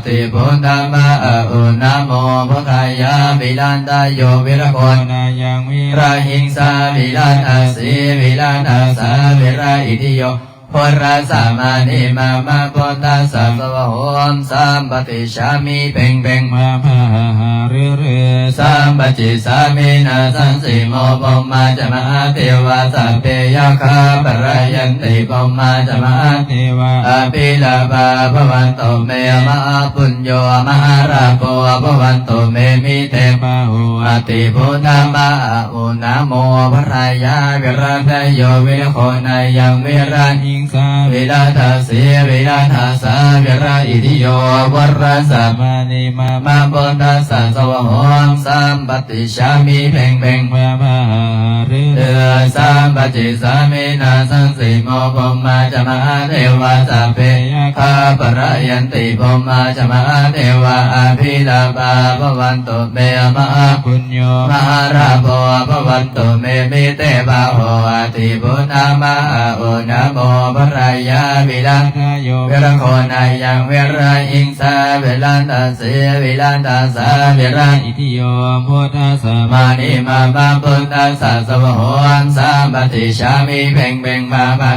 ติพุทธมะอุนะโมพระกายาวิลันตายโยวิรโก นายังวิ ราหิงสาวิลันอาสีวิลันอาสาวิราอิทิโยพระสามานิมามาปุตตัสสะสวะโหมสัมปติชามิเพ่งเพ่ง มาพาเรือเรือ สัมปจิสามินาสังสิโมปมมาจมาเทวาสัพเพยาคาปรายันติปมมาจมา เทวา อภิลาภาภวันตุเมมหาปุญโยมหาราโภภวันตุเมมิเต ปะโห อติพุทธมะอุนะโมพระรายาวิรัตโยวิโคนายังวิรัน อิงสา วิลาทัสสีวิลาทัสสาวิราอิทิโยวรสัม มานิมา มาปุตตัสสะสวะโหมสัมปติชามิเพ่งเพ่ง มาพาเรือ เดือสัมปจิสามินาสังสิโมปมมาจมาเทวาสัพเพคาปรายันติปมมาจมาเทวาอภิลาภาภวันตุเมมหา ปุญโย มหาราโภภวันตุเมมิเตภาโหติพุทธมะอุนะโมพระรายาวิลัง ทาโย เวรโคนายังเวราอิงสาเวลันตาสีเวลันตาสาเวรา อิทิโยพุทธัสสะ มานิมาบาปุตตัสสะสวะโหมสัมปติชามิเพ่งเพ่งบาบา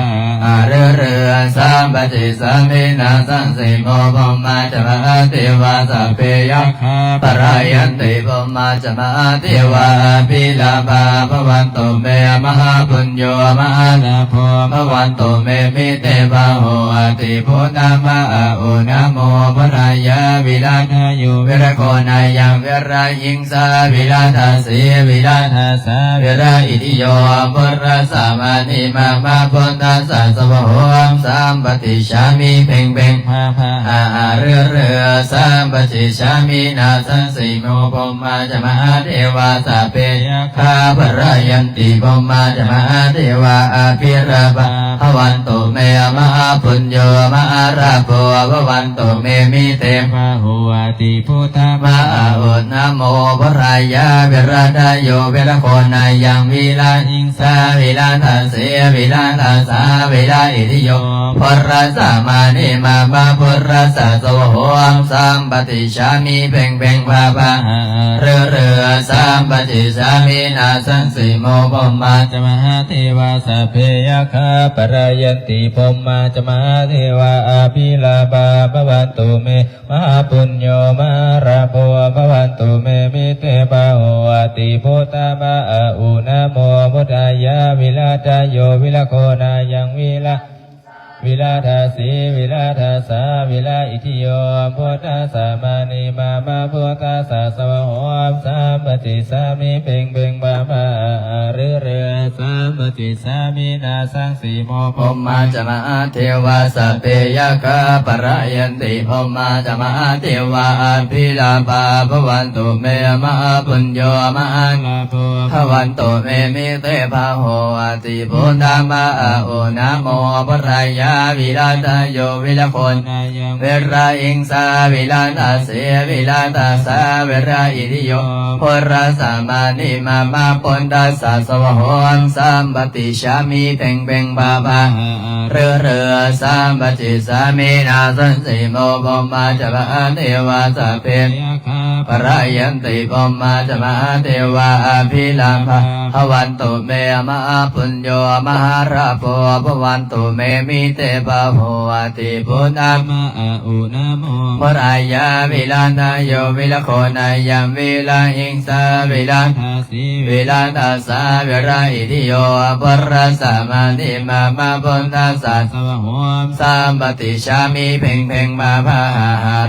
เรือเรือสัมปติสามินาสังสิโมปมมาจมาเทวาสัพเพยะ คา ปรายันติปม มาจมาเทวาภิลาภาภวันตุเมมหาปุญโยมหาลาภภวันตุเมมิเตภาโหอติพุทธามะอุณโมปรายาวิราชอยู่วิรโกนายังวิรายิงสาวิราชสีวิราชสาวิราอิติโยปุระสามานิมามาพุทธัสสะสวะโหมสัมปติชามิเพ่งเพ่งพาพาเรือสัมปติชามินาสันสิโมปมาจมาเทวาสาเปยคาปรายันติปมาจมาเทวาอภิราภาภวันตุเมมหาปุญโยมหาราโภภวันตุเมมิเตภาโหติพุทธามะอุณโมปรายาวิราชโยเวรโคนายังวิลาหิงสาวิลาทัสเสวิลาทัสสาวิลาอิติโยปรสามานิมาบาปรสะโสโหมสัมปติชามิเพ่งเพ่งภาภาเรือสัมปติชามินาสันสิโมปมาจมหาเทวาสเพยคาปรายันติปมาจมหาเทวาอภิลาภาภวันตุเมมหาปุญโยมหาราโภภวันตุเมมิเตภาโหติพุทธามะอุณโมพุทธายาวิลาชโยวิลโคนายังวิลาทาสีวิลาทาสาวิลาอิทิโยพุทธสามานิมามาพุทธสาสวะโหมสัมปติสามิเพ่งเพ่งบาบาเรือสัมปติสามินาสังสีโมพมมาจมาเทวาสเปยคาปรายันติพมมาจมาเทวาอภิลาภาภวันตุเมมหาปุญโยมหาลาภภวันตุเมมิเตภาโหติพุทธามะอุณโมปรายาวิราชโยวิลโคนเวราอิงสาวิลาทัสเสวิลาทัสสาเวราอิติโยปรสามานิมามาปุณธัสสะสวะโหมสัมปติชามิเพ่งเพ่งภาภาเรือสัมปติสามินาสันสิโมปมาจมาเทวาสเพยปรายันติปมาจมาเทวาอภิลาภาภวันตุเมมหาปุญโยมหาราโภภวันตุเมมิเตภาโหติพุทธามะอุณโมปรายาวิลาทโยวิลโคนายังวิลาหิงสาวิลาทัสสีวิลาทัสสาวิราอิติโยปรสามานิมามาพุทธัสสะสวะโหมสัมปติชามิเพ่งเพ่งบาภา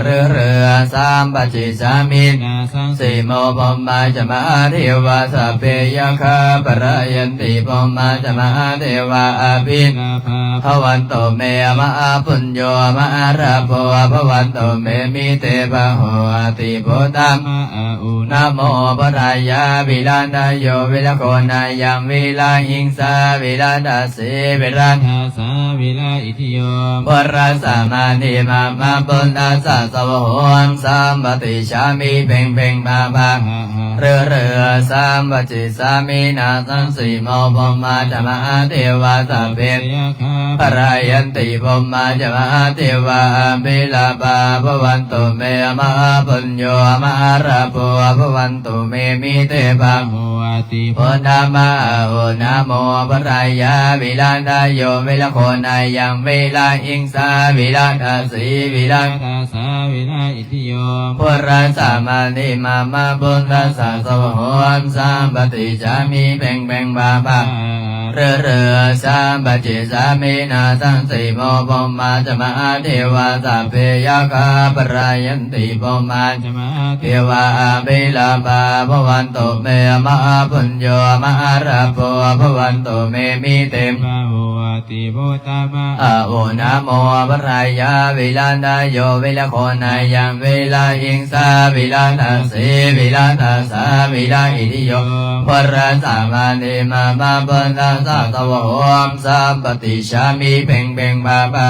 เรือสัมปติชามินาสังสีโมปมาจมาเทวาสเปยคาปรายันติปมาจมาเทวาอภิลาภาภวันตุเมมหาปุญโยมหาราโภภวันตุเมมิเตภาโหติพุทธามะอุณโมปรายาวิลาชโยวิลโคนายังวิลาหิงสาวิลาทัสเสวิลาทัสสาวิลาอิทิโยปรสามานิมามาปุณธัสสะสวะโหมสัมปติชามิเพ่งเพ่งภาภาเรือสัมปติสามินาสันสิโมปมาจมาเทวาสเพยปรายันติปมาจมาเทวาภิลาภาภวันตุเมมหาปุญโยมหาราโภภวันตุเมมิเตภาโหติพุทธามะอุณโมปรายาวิลาชโยวิลโคนายังวิลาหิงสาวิลาทัสสีวิลาทัสสาวิลาอิติโยปุระสามานิมามาปุณธัสสะสวะโหมสัมปติชามิเพ่งเพ่งบาภาเรือสัมปติสามินาสังสีโมปมาจมาเทวาสเพยคาปรายันติปมาจมาเทวาภิลาภาภวันตุเมมหาปุญโยมหาราโภภวันตุเมมิเตภาโหติพุทธามะอุณโมปรายาวิลาชโยวิลโคนายังวิลาหิงสาวิลาทัสสีวิลาทัสสาวิลาอิติโยปรสามานิมามาปุณธัสสะสวะโหมสัมปติชามิเพ่งเพ่งบาภา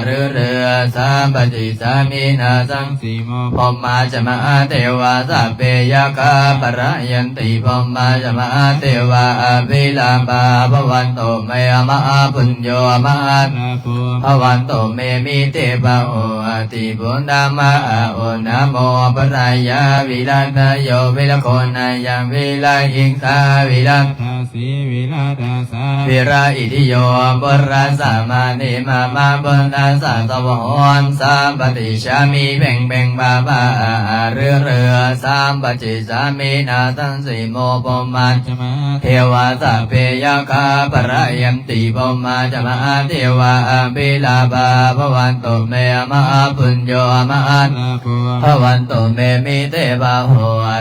เรือสัมปติสามินาสังสีโมปมาจมาเทวาสเปยคาปรายันติปมาจมาเทวาอภิลาภาภวันตุเมมหาปุญโยมหาลาภภวันตุเมมิเตภาโหติพุทธามะอุณโมปรายาวิลาชโยวิลโคนายังวิลาหิงสาวิลาทัสสีวิลาทัส สะ วิราอิทิโยปุรัสสะมานิมามาปุตตะสัสสะวะโหนสัมปติชามิเพ่งเพ่งบาบาเรือเรือสัมปจิสามินาสันสิโมปมัน จมา เทวาสัพเพยาคาปะระยันติปมาจมาเทวาปิลาภาภวันตุเมมหาปุญโยมหัน ลาโภ ภวันตุเมมิเตบาโห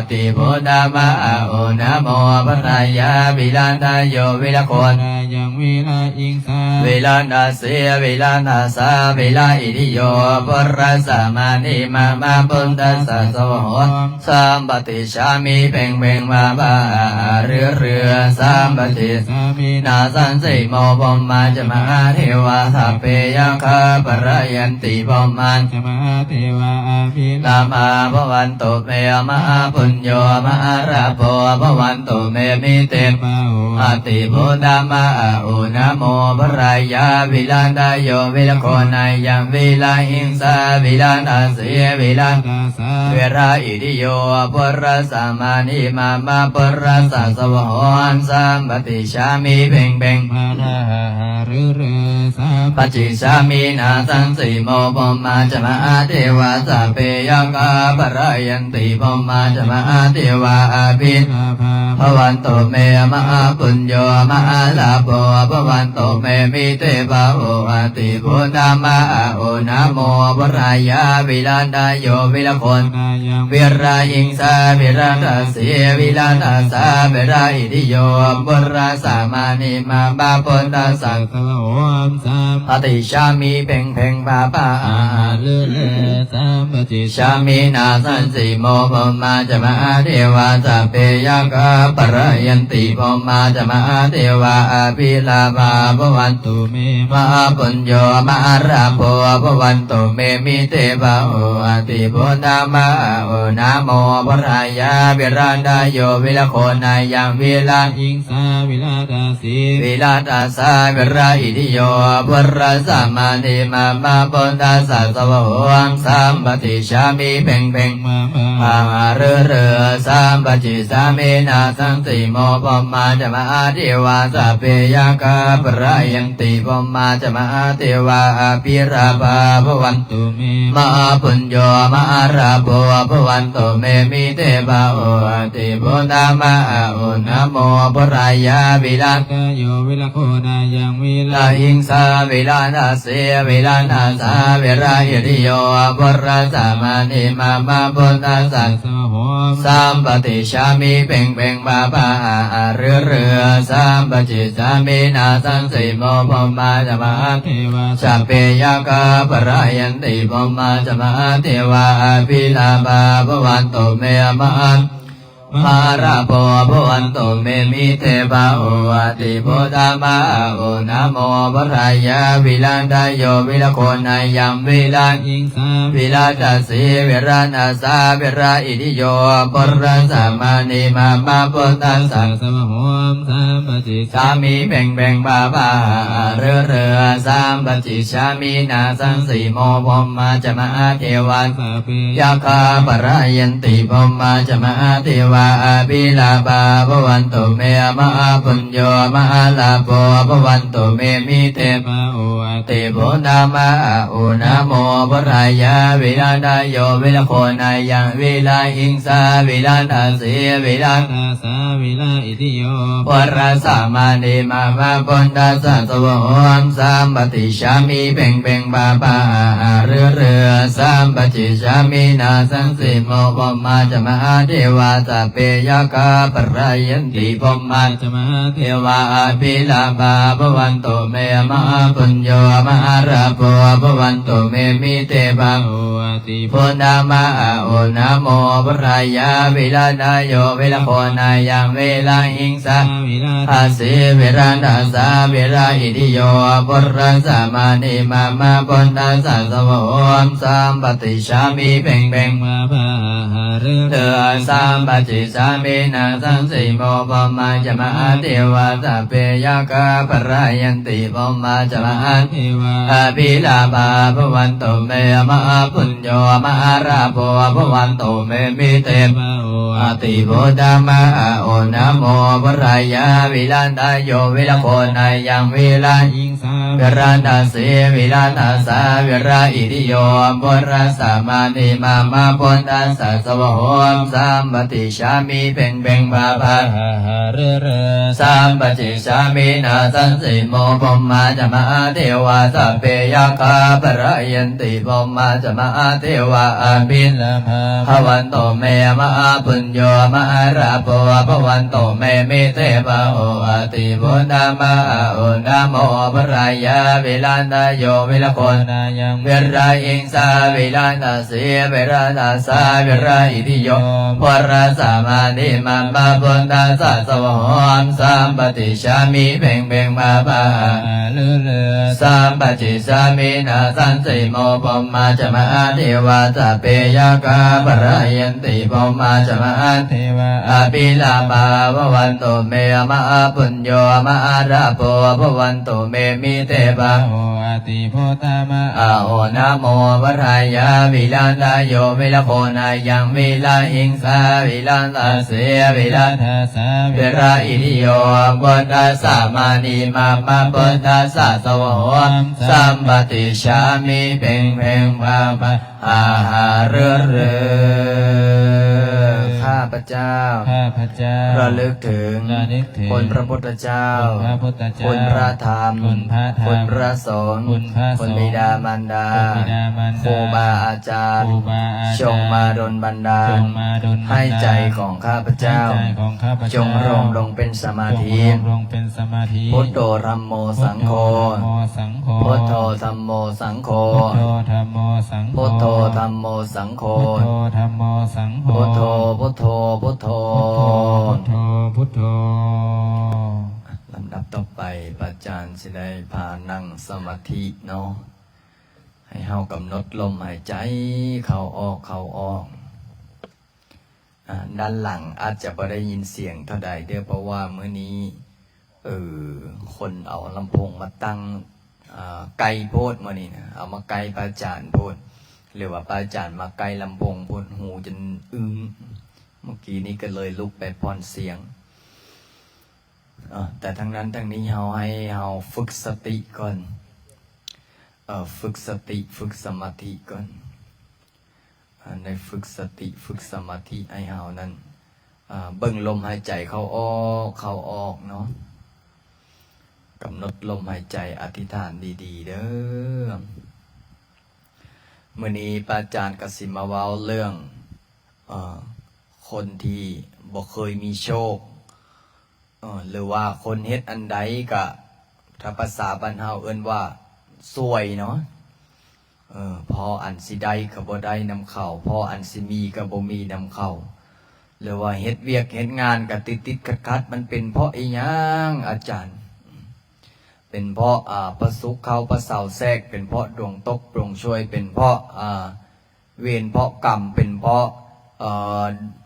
ติโพธามะโอนะโมปะรายาวิลันทายโยวิลโคน นายังวิลาอิงสา วิลานาเสวิลานาสาวิลาอิทิโยปุรัสสะมานิมามาปุตตะสัสสะวะโหสัมปติชามิเพ่งเพ่งมาบาเรือเรือสัมปติ สามี นาสันสิโมปมาจมาเทวาสัพเพยาคาปะระยันติปมัน จมาเทวาอาภิ ตามาภวันตุเมมหาปุญโยมหาราโภภวันตุเมมิเต ปาโห อติพุทธามะอุนะโมปรายาวิลันตายโยวิลโคนายังวิลาหิงสาวิลันตาเสวิลัน ตาสา เวราอิทิโยปุรัสสะมานิมามาปุรัสสะสวะโหนสัมปติชามิเพ่งเพ่ง มาราเรือเรือสา ปัจจิสามินาสังสิโมปมาจมาเทวาสัพเพยังกาปรายยันติปมาจมาเทวาอาภิ ลาภา ภวันตุเมมหาปุญโยมหาลาโภภวันตุเมมิเตภาโหติพุทธามะโอนะโมปรายาวิลันตายโยวิลโคน นายัง วิรายิงสาวิราตาเสวิลาตาสาวิราอิทิโยปุรัสสะมานิมาบาปุตตะสัง สวะโหมสาม ปฏิชามิเพ่งเพ่งบาปา เรือเรือสามปฏิ ชามินาสันสิโมปมาจมาเทวาสัพเพยกาปรยันติปมาจมาเทวาอภิลาภาภวันตุ ตุเม มหาปุญโยมหาราโภภวันตุเมมิเตภาโหติพุทธามะโอนะโมปรายาวิรันดายโยวิลโคนายังวิลา อิงสาวิลาตาสี วิลาตาสาวิราอิทิโยปุรัสสะมานิมามาปุตตะสัสสะวะโหสัมปติชามิเพ่งเพ่ง มามา อาเรือเรือสัมปจิสามินาสังสิโมปมาจมาเทวาสัพเพยกาปรยันติปมาจมาเทวาอภิราภาภวัน ตุเม มหาปุญโยมหาราโภภวันตุเมมิเตภาโหติพุทธามะโอนะโมปรายาวิลัน ตาโยวิลโคนายังวิลา ลาหิงสาวิลานาเสวิลานาสาวิราหิริโยปุรัสสะมานิมามาปุตตะสัง สวะโหม สัมปติชามิเพ่งเพ่งบาบาเรือเรือสัมปจิสามินาสังสิโมปมาจมา เทวา สัพเพยกาปรยันติปมาจมาเทวาภิลาภาภวันตุเมมหัน มหาราโภภวันตุเมมิเทภาโอติโพธามะโอนะโมปรายาวิลันทายโยวิลโคนายังวิลัน อิงสา วิลาตาสีวิรานาสาวิราอิทิโยปุรัสสะมานิมามาปุตตะสัง สวะโหมสามปฏิ สามีเบ่งเบ่งบาบาเรือเรือสามปฏิชามีนาสังสีโมพมมาจมาเทวัน สาเป ยาคาปรายันติพมมาจมาเทวาภิลาภาภวันตุเมมหาปุญโยมหาลาโภภวันตุเมมิเต ปาโอ ติโพธามะอุนะโมปรายาวิลันดายโยวิลโคนายังวิลาหิงสาวิลันตาสีวิลัน ตาสาวิลาอิทิโย ปรัสสะมานิมามาปุณตาสัสวะโหมสัมปติชามิเพ่งเพ่งบาปาเรือเรือสัมปติชามินาสังสิโมปมาจมาเทวาสัพเพยกาปรายันติปมา จะมาเท เทวาภิลาภาภวันตุเมมหาปุญโยมหาราโภภวันตุเมมิเตบัง โอติ พุทธามะโอนะโมปรายาวิลาดายโยวิลโคนายังเวลาหิงสา วิลา อาศิวิรันดาสาวิราอิทิโยปุรัสสะมานิมามาปุณตาสัสวะโหมสัมปติชามิเพ่งเพ่ง มาภาเรือ เตือสัมปจิ สามินาสังสิโมปมาจมาเทวาสัพเพยกาปรายันติปมาจมาเทวาอภิลาภาภวันตุเมมหาปุญโญมหาราโภภวันตุเมมิเตมอติโพธามะโอนะโมปรายาวิลันตโยวิลโคนายังวิลายิงสาวิรันตเสวิรันตสาวิราอิติโยปุรัสสามานิมามาปุตตัสสะสวะโหมสัมปติชามิเพ่งเพ่งบาภาสัมปติชามินาสันสิโมปมาจมาเทวาสัพเพยคาปรายันติปมาจมาเทวาอภิลาภวันโตเมมหาปุญโญมหาราโภภวันโตเมมิเตปะโออติพุทธามะโอนะโมปรายาวิลันตโยวิลโคนายังวิรายิงสาวิลันตเสวิรันตสาวิราอิติโยปรัสสามานิมามาปุตตัสสะสวะโหมสัมปติชามิเพ่งเพ่งมาภาสัมปติชามินาสันสิโมปมาจมาเทวาสัพเพยกาปรายันติปมาจมาเทวาอภิลาภาภวันตุเมมหาปุญโญมหาราโภภวันตุเมมิเตปะโออติโพธามะโอนะโมปรายาวิลันตโยวิลโคนายังวิลาหิงสาวิลันตเสวิลันตสาวิราอิติโยปุตตัสสะมานิมามาปุตตัสสะสวะโหมสัมปติชามิเพ่งเพ่งภาภาอาหาเรือข้าพเจ้าระลึกถึงคุณพระพุทธเจ้าคุณพระธรรมคุณพระสงฆ์คุณบิดามารดาครูบาอาจารย์จงมาดลบันดาลให้ใจของข้าพเจ้าจงรวมลงเป็นสมาธิพุทโธธัมโมสังโฆพุทโธธัมโมสังโฆพุทโธธัมโมสังโฆพุทโธพุทโธพุทโธพุทโธลำดับต่อไปพระอาจารย์จะได้พานั่งสมาธิเนาะให้เฮากำหนดลมหายใจเข้าออกด้านหลังอาจจะไม่ได้ยินเสียงเท่าใดเด้อเพราะว่ามื้อนี้คนเอาลำโพงมาตั้งไกลโพดมื้อนี้นะเอามาไกลพระอาจารย์โพดหรือว่าพระอาจารย์มาไกลลำโพงโพดหูจนอึ้งเมื่อกี้นี้ก็เลยลุกไปพรเสียงแต่ทั้งนั้นทั้งนี้ให้เราฝึกสติก่อนฝึกสติฝึกสมาธิก่อนในฝึกสติฝึกสมาธิให้เรานั้นเบิ่งลมหายใจเข้าออกเนาะกำหนดลมหายใจอธิษฐานดีๆเด้อมื้อนี้พระอาจารย์กสิมาเว้าเรื่องคนที่บ่เคยมีโชคหรือว่าคนเฮ็ดอันใดก็ถ้าภาษาบ้านเฮาเอิ้นว่าซวยเนาะพออันสิได้ก็บ่ได้นำเข้าพออันสิมีก็บ่มีนำเข้าหรือว่าเฮ็ดเวียกเฮ็ดงานก็ติดๆขัดๆมันเป็นเพราะอีหยังอาจารย์เป็นเพราะประสุขเข้าประเสาแทรกเป็นเพราะดวงตกดวงช่วยเป็นเพราะเวรเพราะกรรมเป็นเพราะ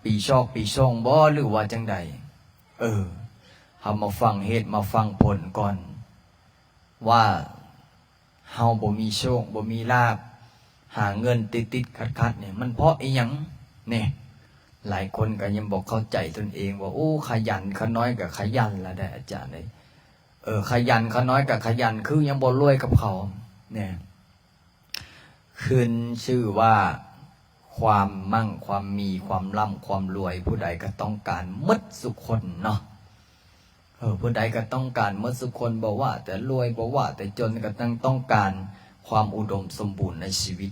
ปีชอกปีช่องบ่หรือว่าจังใดเฮามาฟังเหตุมาฟังผลก่อนว่าเฮาบ่มีโชคบ่มีลาภหาเงินติดขัดเนี่ยมันเพราะอีหยังเนี่ยหลายคนก็ยังบอกเข้าใจตนเองว่าโอ้ขยันขน้อยกับขยันละได้อาจารย์เลยขยันขน้อยกับขยันคือยังบ่รวยกับเขาเนี่ยขึ้นชื่อว่าความมั่งความมีความร่ำความรวยผู้ใดก็ต้องการหมดสุขคนเนาะผู้ใดก็ต้องการหมดสุขคนบอกว่าแต่รวยบอกว่าแต่จนก็ต้องการความอุดมสมบูรณ์ในชีวิต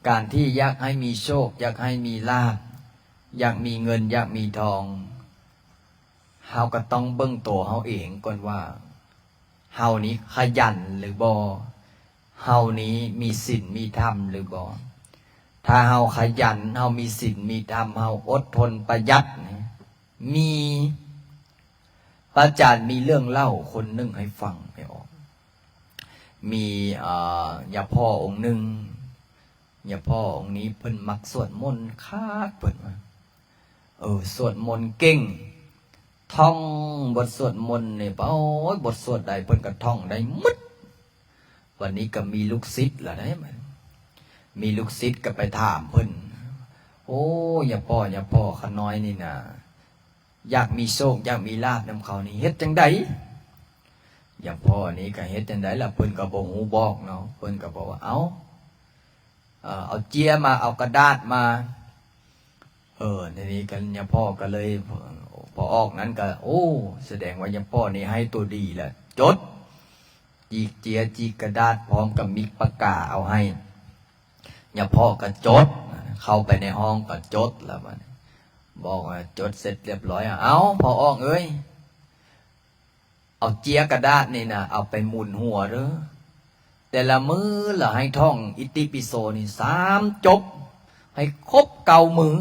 การที่อยากให้มีโชคอยากให้มีลาภอยากมีเงินอยากมีทองเฮาก็ต้องเบิ่งตัวเฮาเองก่อนว่าเฮานี้ขยันหรือบ่เฮานี้มีศีลมีธรรมหรือบ่ถ้าเฮาขยันเฮามีศีลมีธรรมเฮาอดทนประหยัดมีพระอาจารย์มีเรื่องเล่าคนหนึ่งให้ฟังไม่ออกมียาพ่อองค์หนึ่งยาพ่อองค์นี้เพิ่นมักสวดมนต์คาดเพิ่นว่า สวดมนต์เก่งท่องบทสวดมนต์เนี่ยโอ้ยบทสวดใดเพิ่นก็ท่องได้หมดวันนี้ก็มีลูกศิษย์ละได้มันมีลูกศิษย์ก็ไปถามเพิ่นโอ้อย่าพ่อขน้อยนี่นะอยากมีโชคอยากมีลาภนำเขานี่เฮ็ดจังไดอย่าพ่อนี่ก็เฮ็ดจังไดล่ะเพิ่นก็บ่ฮู้บอกเนาะเพิ่นก็บอกว่าเอาเจียมาเอากระดาษมาทีนี้กันอย่าพ่อก็เลยพอออกนั้นก็โอ้แสดงว่าอย่าพ่อนี่ให้ตัวดีแหละจดจีกเจียจีกกระดาษพร้อมกับมิกปากกาเอาให้อย่าพ่อก็จดเข้าไปในห้องก็จดแล้วมันบอกว่าจดเสร็จเรียบร้อยเอาพอออกเอ้ยเอาเจียกระดาษนี่นะเอาไปหมุนหัวเด้อแต่ละมือละให้ท่องอิติปิโสนี่3 จบให้ครบ9 มือ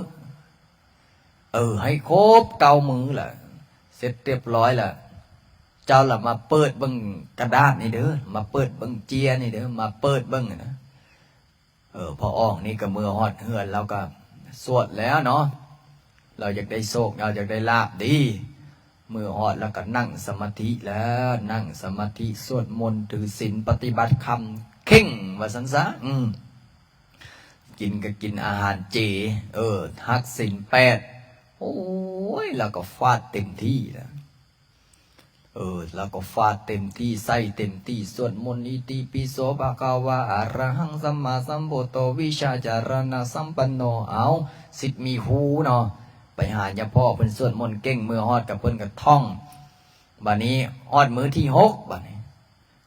ให้ครบ9 มือล่ะเสร็จเรียบร้อยล่ะเจ้าล่ะมาเปิดเบิ่งกระดาษนี่เด้อมาเปิดเบิ่งเจียนี่เด้อมาเปิดเบิ่งนะพอออกนี่ก็มือฮอดเฮือนแล้วก็สวดแล้วเนาะเราอยากได้โชคเราอยากได้ลาภดีมือฮอดแล้วก็นั่งสมาธิแล้วนั่งสมาธิสวดมนต์ถือศีลปฏิบัติธรรมเข่งว่าซั่นซะกินก็กินอาหารเจหักศีล8โอ้ยแล้วก็ฟาดเต็มที่แล้วแล้วก็ฟาดเต็มที่ใส่เต็มที่สวดมนต์อิติปิโสภะคะวะอะระหังสัมมาสัมพุทโธวิชาจารณะสัมปันโนเอาสิทธิ์มีหูเนาะไปหาย่าพ่อเพิ่นสวดมนต์เก่งมือฮอดกับเพิ่นก็ท่องบัดนี้ฮอดมื้อที่6บัดนี้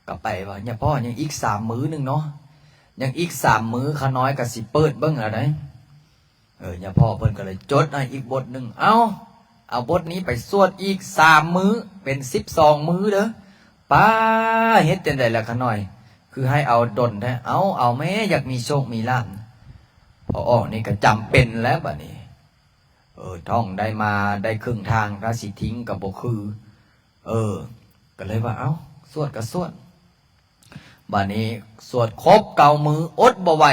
ก็ไปว่าย่าพ่อยังอีก3 มื้อนึงเนาะยังอีก3 มื้อขาน้อยก็สิเปิดเบิ่งอะไรย่าพ่อเพิ่นก็เลยจดให้อีกบทนึงเอาบทนี้ไปสวดอีก3 มื้อเป็น12 มื้อเด้อป้าเฮ็ดจังได๋ล่ะขาน้อยคือให้เอาดนแท้เอาแม่อยากมีโชคมีลาภพอออกนี่ก็จำเป็นแล้วบัดนี้ท่องได้มาได้ครึ่งทางถ้าสิทิ้งก็บ่คือก็เลยว่าสวดก็สวดบัดนี้สวดครบ9 มื้ออดบ่ไหว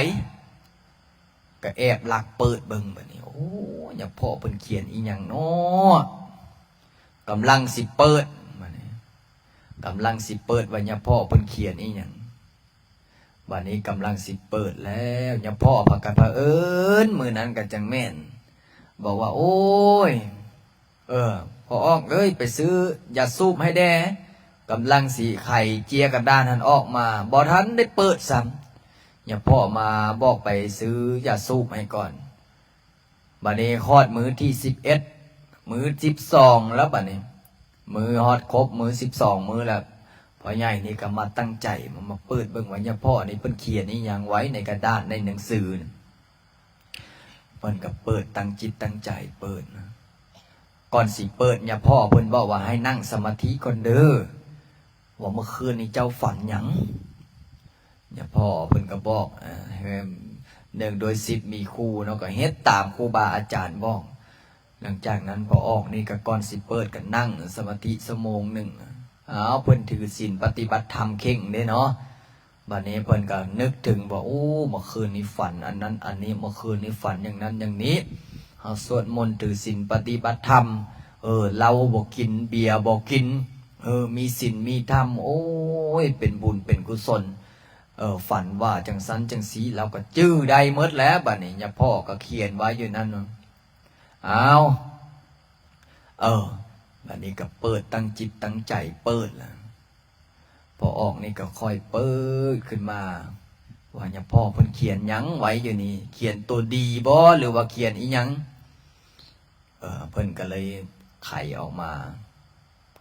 ก็แอบลักเปิดเบิ่งบัดนี้โอ้อย่าพ่อเพิ่นเขียนอีหยังเนาะกำลังสิเปิดบัดนี้กำลังสิเปิดว่าอย่าพ่อเพิ่นเขียนอีหยังบัดนี้กำลังสิเปิดแล้วอย่าพ่อพากันเผอิญมื้อนั้นก็จังแม่นบอกว่าโอ้ยพอออกเอ้ยไปซื้อยาสูบให้แด่กำลังสีไข่เจียกระดานหันออกมาบ่ทันได้เปิดซ้ำอย่าพ่อมาบอกไปซื้อยาสูบให้ก่อนบัดนี้ฮอดมื้อที่11มื้อ12แล้วบัดนี้มื้อฮอดครบมื้อ12มื้อแล้วพ่อใหญ่นี่ก็มาตั้งใจมาเปิดเบิ่งว่าอย่าพ่อนี่เพิ่นเขียนอีหยังไว้ในกระดาษในหนังสือเพิ่นก็เปิดตั้งจิตตั้งใจเปิดนะก่อนสิเปิดอย่าพ่อเพิ่นบอกว่าให้นั่งสมาธิก่อนเด้อว่าเมื่อคืนนี้เจ้าฝันหยังอย่าพ่อเพิ่นก็บอกเนื่องโดยศิษย์มีครูเนาะก็เฮ็ดตามครูบาอาจารย์บอกหลังจากนั้นพอออกนี่ก็ก่อนสิเปิดก็นั่งสมาธิ1 ชั่วโมงเพิ่นถือศีลปฏิบัติธรรมเข่งเด้เนาะบัดนี้เพิ่นก็นึกถึงว่าโอ้เมื่อคืนนี้ฝันอันนั้นอันนี้เมื่อคืนนี้ฝันอย่างนั้นอย่างนี้เฮาสวดมนต์ถือศีลปฏิบัติธรรมเราบ่กินเบียร์บ่กินมีศีลมีธรรมโอ้ยเป็นบุญเป็นกุศลฝันว่าจังสันจังสีเราก็จื้อได้หมดแล้วบัดนี้ย่าพ่อก็เขียนไว้อยู่นั่นบัดนี้ก็เปิดตั้งจิตตั้งใจเปิดแล้วพอออกนี่ก็ค่อยเปิดขึ้นมาว่าอย่าพ่อเพิ่นเขียนหยังไว้อยู่นี่เขียนตัวดีบ่หรือว่าเขียนอีหยังเพิ่นก็เลยไขออกมา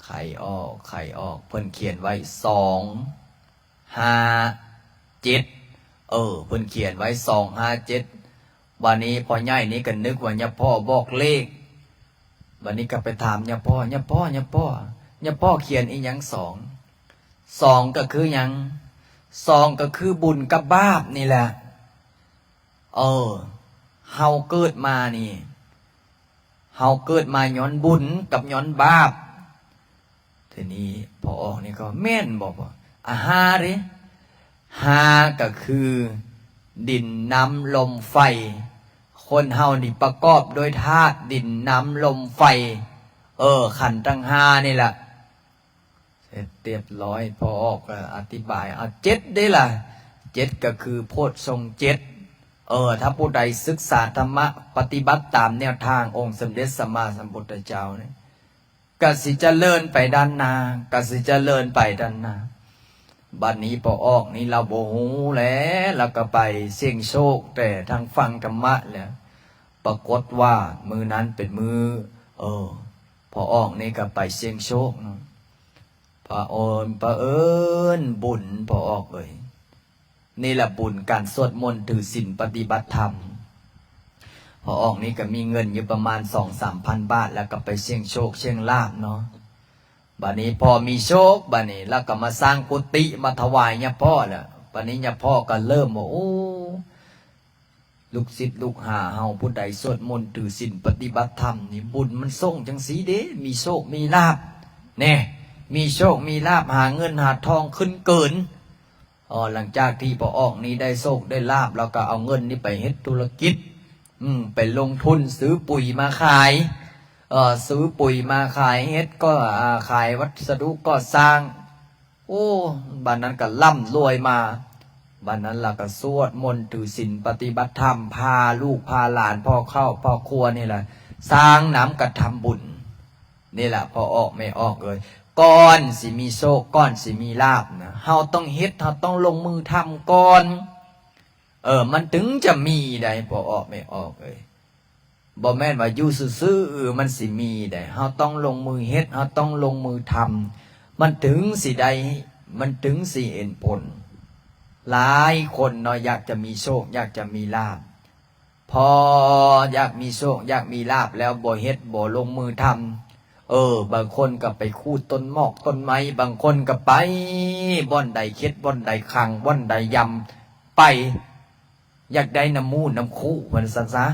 ไขออกเพิ่นเขียนไว้2 5 7เพิ่นเขียนไว้2 5 7วันนี้พ่อใหญ่นี่ก็นึกว่าอย่าพ่อบอกเลขวันนี้ก็ไปถามอย่าพ่อเขียนอีหยัง2ก็คือหยัง2ก็คือบุญกับบาปนี่แหละเฮาเกิดมานี่เฮาเกิดมาย้อนบุญกับย้อนบาปทีนี้พอออกนี่ก็แม่นบอกว่าหาเด้หาก็คือดินน้ำลมไฟค คนเฮานี่ประกอบโดยธาตุดินน้ำลมไฟขันธ์ทั้งห้านี่แหละเสร็จเรียบร้อยพอออกอธิบายเจ็ดได้ล่ะเจ็ดก็คือโพชฌงค์เจ็ดถ้าผู้ใดศึกษาธรรมะปฏิบัติตามแนวทางองค์สมเด็จสัมมาสัมพุทธเจ้าเนี่ยกสิเจริญไปด้านหน้ากสิเจริญไปด้านหน้าบัดนี้พอออกนี่เราโบหูแล้วเราก็ไปเสี่ยงโชคแต่ทางฟังธรรมะแล้วปรากฏว่ามือนั้นเป็นมือพอออกนี่ก็ไปเสี่ยงโชคเนาะพระเอิญบุญพอออกเลยนี่แหละบุญการสวดมนต์ถือศีลปฏิบัติธรรมพอออกนี่ก็มีเงินอยู่ประมาณ 2-3,000 บาทแล้วก็ไปเสี่ยงโชคเสี่ยงลาภเนาะบัดนี้พอมีโชคบัดนี้แล้วก็มาสร้างกุฏิมาถวายเนี่ยพ่อแหละบัดนี้เนี่ยพ่อก็เริ่มว่าโอ้ลูกศิษย์ลูกหาเฮาผู้ใดสวดมนต์ถือศีลปฏิบัติธรรมนี่บุญมันส่งจังสีเด้มีโชคมีลาภแน่มีโชคมีลาภหาเงินหาทองขึ้นเกินหลังจากที่พอออกนี้ได้โชคได้ลาภแล้วก็เอาเงินนี้ไปเฮ็ดธุรกิจไปลงทุนซื้อปุ๋ยมาขายซื้อปุ๋ยมาขายเฮ็ดก็ขายวัสดุก่อสร้างโอ้บัดนั้นก็ร่ำรวยมาบัดนั้นเราก็สวดมนต์ถือศีลปฏิบัติธรรมพาลูกพาหลานพ่อครัวนี่แหละสร้างน้ำกระทำบุญนี่แหละพอออกไม่ออกเลยก่อนสิมีโชคก่อนสิมีลาภนะเฮาต้องเฮ็ดเฮาต้องลงมือทำก่อนมันถึงจะมีได้พอออกไม่ออกเลยบ่แม่นว่าอยู่ซื่อๆมันสิมีได้เฮาต้องลงมือเฮ็ดเฮาต้องลงมือทำมันถึงสิได้มันถึงสิเห็นผลหลายคนเนาะอยากจะมีโชคอยากจะมีลาภพออยากมีโชคอยากมีลาภแล้วบ่เฮ็ดบ่ลงมือทำบางคนก็ไปคูดต้นหมอกต้นไม้บางคนก็ไปบ่อนใดเค็ดบ่อนใดคังบ่อนใดยำไปอยากได้น้ำมูน้ำคู่มันซะ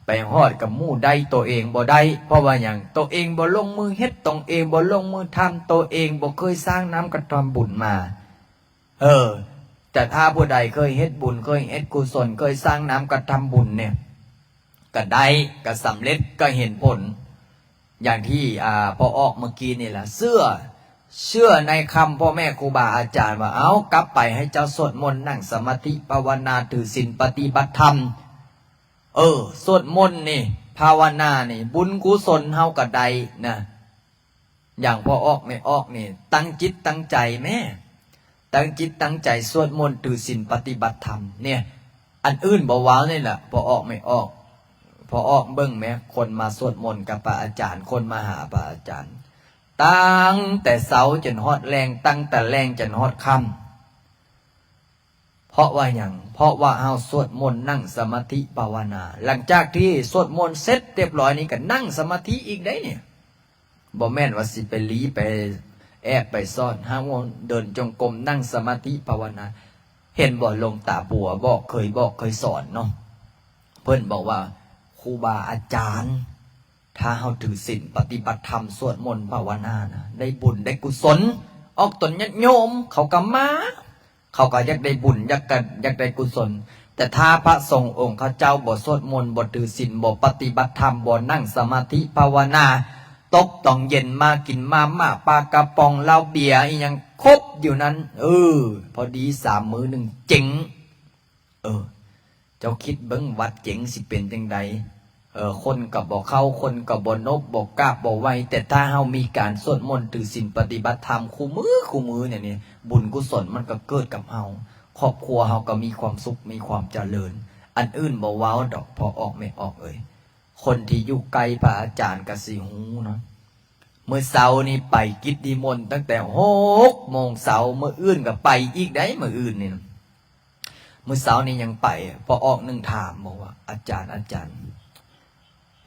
ไปฮอดกับมู่ได้ตัวเองบ่ได้เพราะว่าอย่างตัวเองบ่ลงมือเฮ็ดตัวเองบ่ลงมือทำตัวเองบ่เคยสร้างน้ำกระทำบุญมาแต่ถ้าผู้ใดเคยเฮ็ดบุญเคยเฮ็ดกุศลเคยสร้างน้ำกระทำบุญเนี่ยก็ได้ก็สำเร็จก็เห็นผลอย่างที่พอออกเมื่อกี้นี่แหละเชื่อในคำพ่อแม่ครูบาอาจารย์ว่าเอากลับไปให้เจ้าสวดมนต์นั่งสมาธิภาวนาถือศีลปฏิบัติธรรมสวดมนต์นี่ภาวนานี่บุญกุศลเฮาก็ได้นะอย่างพอออกไม่ออกนี่ตั้งจิตตั้งใจแม่ตั้งจิตตั้งใจสวดมนต์ถือศีลปฏิบัติธรรมเนี่ยอันอื่นบ่ว้าวนี่แหละพอออกไม่ออกพอออกเบิ่งแม้คนมาสวดมนต์กับพระอาจารย์คนมาหาพระอาจารย์ตั้งแต่เสาจนฮอดแรงตั้งแต่แรงจนฮอดค่ำเพราะว่าอย่างเพราะว่าเฮาสวดมนต์นั่งสมาธิภาวนาหลังจากที่สวดมนต์เสร็จเรียบร้อยนี่ก็นั่งสมาธิอีกได้เนี่ยบ่แม่นว่าสิไปลี้ไปแอบไปซ่อนหาว่าเดินจงกรมนั่งสมาธิภาวนาเห็นบ่ลงตาปัวบอกเคยสอนเนาะเพิ่นบอกว่าครูบาอาจารย์ถ้าเฮาถือศีลปฏิบัติธรรมสวดมนต์ภาวนานะได้บุญได้กุศลออกตนญาติโยมเขาก็มาเขาก็อยากได้บุญอยากได้กุศลแต่ถ้าพระสงฆ์องค์ข้าเจ้าบ่สวดมนต์บ่ถือศีลบ่ปฏิบัติธรรมบ่นั่งสมาธิภาวนาตกต้องเย็นมากินมาม่าปลากระป๋องเหล้าเบียร์อีหยังครบอยู่นั้นพอดี3 มื้อ1เจ๋งเจ้าคิดเบิ่งวัดเจ๋งสิเป็นจังไดคนก็บ่เข้าคนก็บ่นบบ่กล้าบ่ไหวแต่ถ้าเฮามีการสวดมนต์ถือศีลปฏิบัติธรรมคู่มือเนี่ยบุญกุศลมันก็เกิดกับเฮาครอบครัวเฮาก็มีความสุขมีความเจริญอันอื่นบ่ว้าวดอกพอออกไม่ออกคนที่อยู่ไกลพระอาจารย์ก็สิฮู้เนาะเมื่อเช้านี้ไปกิจนิมนต์ตั้งแต่6 โมงเช้าเมื่ออื่นก็ไปอีกได้เมื่ออื่นนี่เมื่อเช้านี้ยังไปพอออกนึงถามบอกว่าอาจารย์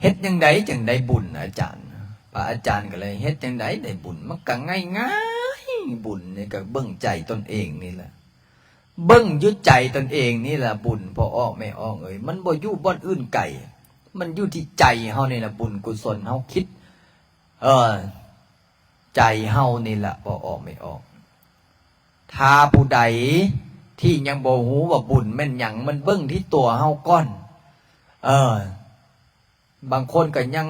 เฮ็ดยังไงจังได้บุญอาจารย์พระอาจารย์ก็เลยเฮ็ดยังไงได้บุญมันก็ง่ายบุญนี่ก็เบิ่งใจตนเองนี่แหละเบิ่งยึดใจตนเองนี่แหละบุญพอออกไม่ออกมันบ่อยู่บ่อนอื่นไกลมันอยู่ที่ใจเฮานี่แหละบุญกุศลเฮาคิดใจเฮานี่แหละพอออกไม่ออกถ้าผู้ใดที่ยังบ่ฮู้ว่าบุญแม่นหยังมันเบิ่งที่ตัวเฮาก่อน บางคนก็ยัง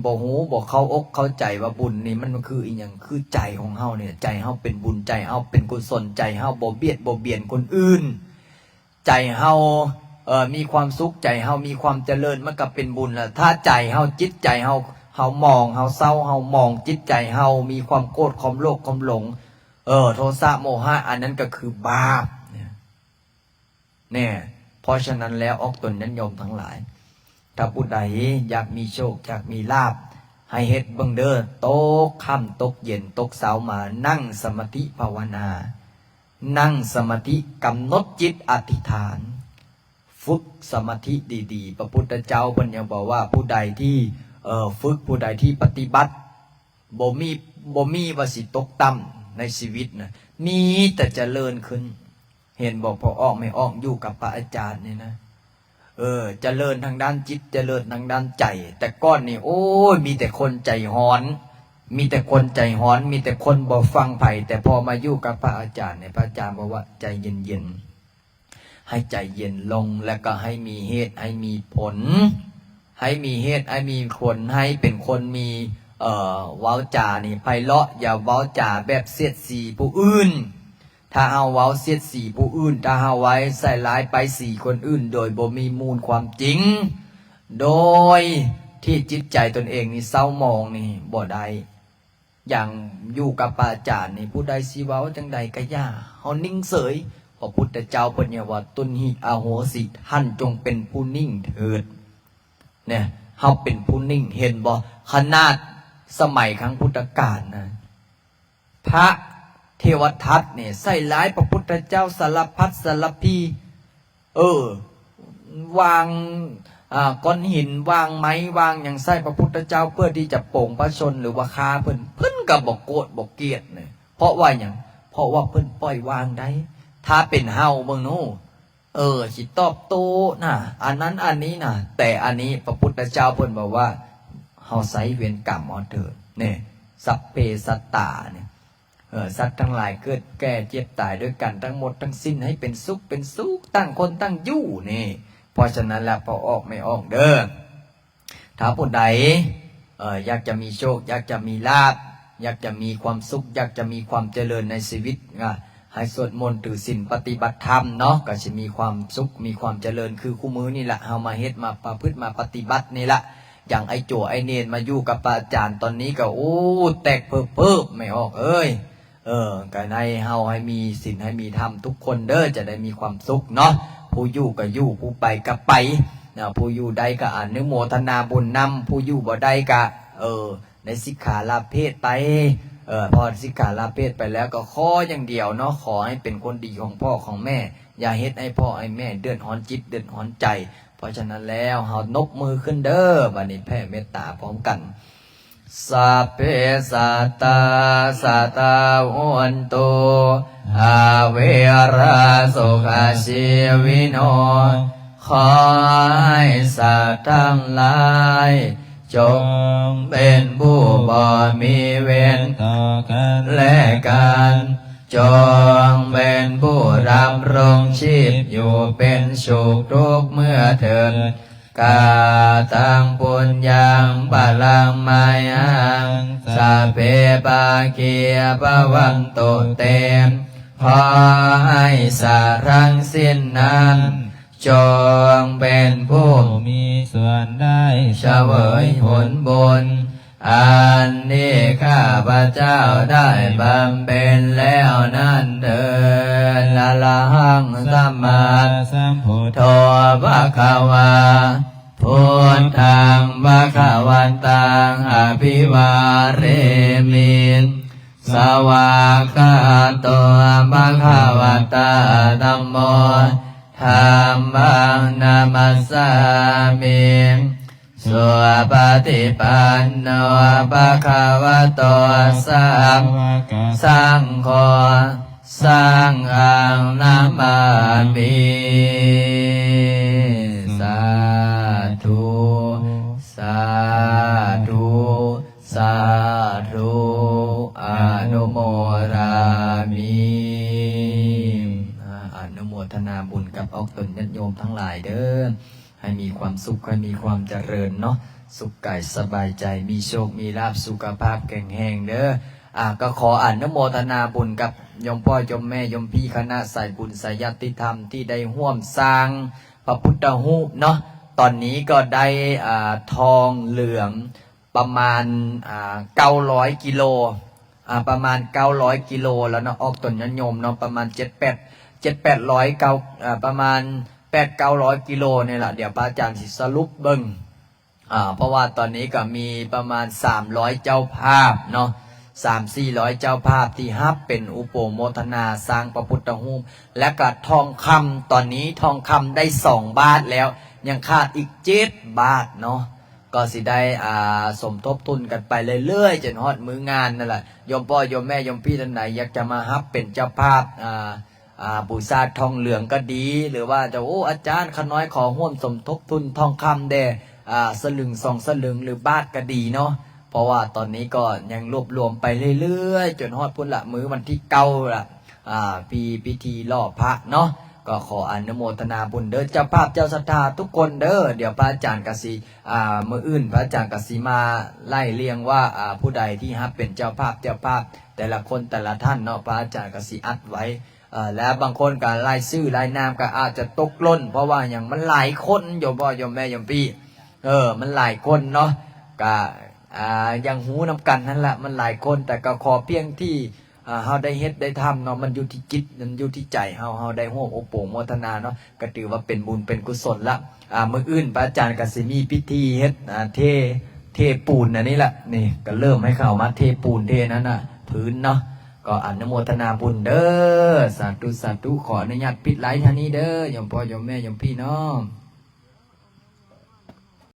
บ่ฮู้บ่เข้าอกเข้าใจว่าบุญนี่มันคืออีหยังคือใจของเฮาเนี่ยใจเฮาเป็นบุญใจเฮาเป็นกุศลใจเฮาบ่เบียดบ่เบียนคนอื่นใจเฮามีความสุขใจเฮามีความเจริญมันก็เป็นบุญล่ะถ้าใจเฮาจิตใจเฮามองเฮาเศร้าเฮามองจิตใจเฮามีความโกรธความโลภความหลงโทสะโมหะอันนั้นก็คือบาปเนี่ยเพราะฉะนั้นแล้วออกตนนั้นโยมทั้งหลายถ้าผู้ใดอยากมีโชคอยากมีลาภให้เฮ็ดเบิ่งเด้อตกค่ำตกเย็นตกเช้ามานั่งสมาธิภาวนานั่งสมาธิกำหนดจิตอธิษฐานฝึกสมาธิดีๆพระพุทธเจ้าเพิ่นยังบอกว่าผู้ใดที่ฝึกผู้ใดที่ปฏิบัติบ่มีว่าสิตกต่ำในชีวิตนะมีแต่เจริญขึ้นเห็นบอกพอออกไม่ออกอยู่กับพระอาจารย์นี่นะเจริญทางด้านจิตเจริญทางด้านใจแต่ก้อนนี่โอ้ยมีแต่คนใจฮ้อนมีแต่คนใจฮ้อนมีแต่คนบ่ฟังไผ่แต่พอมาอยู่กับพระอาจารย์เนี่ยพระอาจารย์บอกว่าใจเย็นๆให้ใจเย็นลงแล้วก็ให้มีเหตุให้มีผลให้มีเหตุให้มีผลให้เป็นคนมีเว้าจานี่ไพเราะอย่าเว้าจาแบบเสียดสีผู้อื่นถ้าเอาเว้าเสียดสีผู้อื่นถ้าเอาไว้ใส่ร้ายไปสีคนอื่นโดยบ่มีมูลความจริงโดยที่จิตใจตนเองนี่เศร้ามองนี่บ่ได้อย่างอยู่กับพระอาจารย์นี่ผู้ใดสิเว้าจังใดก็ย่าเฮานิ่งเฉยพระพุทธเจ้าเพิ่นว่าตุนหิอโหสิท่านจงเป็นผู้นิ่งเถิดเนี่ยเฮาเป็นผู้นิ่งเห็นบ่ขนาดสมัยครั้งพุทธกาลนะพระเทวทัตเนี่ยใส่ร้ายพระพุทธเจ้าสารพัดสารพีวางก้อนหินวางไม้วางอย่างใส่พระพุทธเจ้าเพื่อที่จะโป่งพระชนหรือว่าฆ่าเพิ่นก็บ่โกรธบ่เกลียดเนี่ยเพราะว่าอย่างเพราะว่าเพิ่นปล่อยวางได้ถ้าเป็นเฮาเบิ่งโน่สิตอบโต้น่ะอันนั้นอันนี้น่ะแต่อันนี้พระพุทธเจ้าเพิ่นบอกว่าเฮาใส่เวรกรรมเอาเถิดเนี่ยสัพเพสัตตาเนี่ยสัตว์ทั้งหลายเกิดแก่เจ็บตายด้วยกันทั้งหมดทั้งสิ้นให้เป็นสุขเป็นสุขตั้งคนตั้งอยู่นี่เพราะฉะนั้นแล้วพอออกไม่ออกเด้อถ้าผู้ใดอยากจะมีโชคอยากจะมีลาภอยากจะมีความสุขอยากจะมีความเจริญในชีวิตให้สวดมนต์ถือศีลปฏิบัติธรรมเนาะก็จะมีความสุขมีความเจริญคือคู่มือนี่แหละเฮามาเฮ็ดมาประพฤติมาปฏิบัตินี่แหละอย่างไอ้โจไอ้เนนมาอยู่กับอาจารย์ตอนนี้ก็โอ้แตกเพิ่มไม่ออกก็ในเฮาให้มีศีลให้มีธรรมทุกคนเด้อจะได้มีความสุขเนาะผู้อยู่ก็อยู่ผู้ไปก็ไปผู้อยู่ใดก็อนุโมทนาบุญนำผู้อยู่บ่ใดก็ในสิกขาลาเพศไปพอสิกขาลาเพศไปแล้วก็ขออย่างเดียวเนาะขอให้เป็นคนดีของพ่อของแม่อย่าเฮ็ดให้พ่อให้แม่เดือดร้อนจิตเดือดร้อนใจเพราะฉะนั้นแล้วเฮานบมือขึ้นเด้อบัดนี้แผ่เมตตาพร้อมกันสัพเพสัตตาสัตตาโหนตุอาเวราสุขาชีวิโนขอให้สัตว์ทั้งหลายจงเป็นผู้บ่มีเวรต่อกันและกันจงเป็นผู้ดำรงชีพอยู่เป็นสุขทุกเมื่อเถิดกาตังปุญญังบาลังมายังสัพเพปาคียปวันโตเตมขอให้สารังสิ้นนั้นจงเป็นผู้มีส่วนได้เสวยผลบุญอันนี้ข้าพเจ้าได้บำเพ็ญแล้วนั่นเถิดละละหังสัมมาสัมพุทโธภควาพุทธังภควันตังอภิวาเรมิสวากขาโตภควตาธัมโมธัมมังนามัสสามิสุปฏิปันโนภะคะวะโตสังโฆสังฆังนามามิสาธุสาธุสาธุอนุโมทามิอนุโมทนาบุญกับออกตนญาติโยมทั้งหลายเด้อให้มีความ สุขให้มีความเจริญเนาะสุขกายสบายใจมีโชคมีลาภสุขภาพแข็งแรงเด้อก็ขออนุโมทนาบุญกับยมพ่อยมแม่ยมพี่คณะสายบุญสายญาติธรรมที่ได้ร่วมสร้างพระพุทธรูปเนาะตอนนี้ก็ได้ทองเหลืองประมาณ900 กิโลประมาณ900 กิโลแล้วเนาะออกต้นยมเนาะประมาณ700-800ประมาณ800-900 กิโลเนี่ยแหละเดี๋ยวพระอาจารย์สิสรุปเบิ่งเพราะว่าตอนนี้ก็มีประมาณ300เจ้าภาพเนาะ300-400เจ้าภาพที่ฮับเป็นอุปโมทนาสร้างพระพุทธรูปและก็ทองคำตอนนี้ทองคำได้2 บาทแล้วยังขาดอีก7 บาทเนาะก็สิได้สมทบทุนกันไปเรื่อยๆจนฮอดมื้องานนั่นแหละโยมพ่อโยมแม่โยมพี่ท่านไหนอยากจะมาฮับเป็นเจ้าภาพบูชาทองเหลืองก็ดีหรือว่าจะอาจารย์ขน้อยขอร่วมสมทบทุนทองคำสลึง2 สลึงหรือบาทก็ดีเนาะเพราะว่าตอนนี้ก็ยังรวบรวมไปเรื่อยๆจนฮอดพุ่นละมื้อวันที่9ละพิธีล่อพระเนาะก็ขออนุโมทนาบุญเด้อเจ้าภาพเจ้าศรัทธาทุกคนเด้อเดี๋ยวพระอาจารย์กสิมื้ออื่นพระอาจารย์กสิมาไล่เรียงว่าผู้ใดที่ฮับเป็นเจ้าภาพแต่ละคนแต่ละท่านเนาะพระอาจารย์กสิอัดไว้แล้วบางคนก็ไล่ชื่อไล่นามก็อาจจะตกหล่นเพราะว่าอย่างมันหลายคนโยมพ่อโยมแม่โยมพี่มันหลายคนเนาะก็ยังหูนำกันนั่นแหละมันหลายคนแต่ก็ขอเพียงที่เฮาได้เฮ็ดได้ทำเนาะมันอยู่ที่จิตมันอยู่ที่ใจเฮาได้ร่วมโปโมทนาเนาะก็ถือว่าเป็นบุญเป็นกุศลละมื้ออื่นพระอาจารย์ก็สิมีพิธีเฮ็ดเทปูนอันนี้แหละนี่ก็เริ่มให้เข้ามาเทปูนเทนั้นน่ะพื้นเนาะก็อนุโมทนาบุญเด้อสาธุขออนุญาตปิดไลฟ์ท่านี้เด้อโยมพ่อโยมแม่โยมพี่น้อง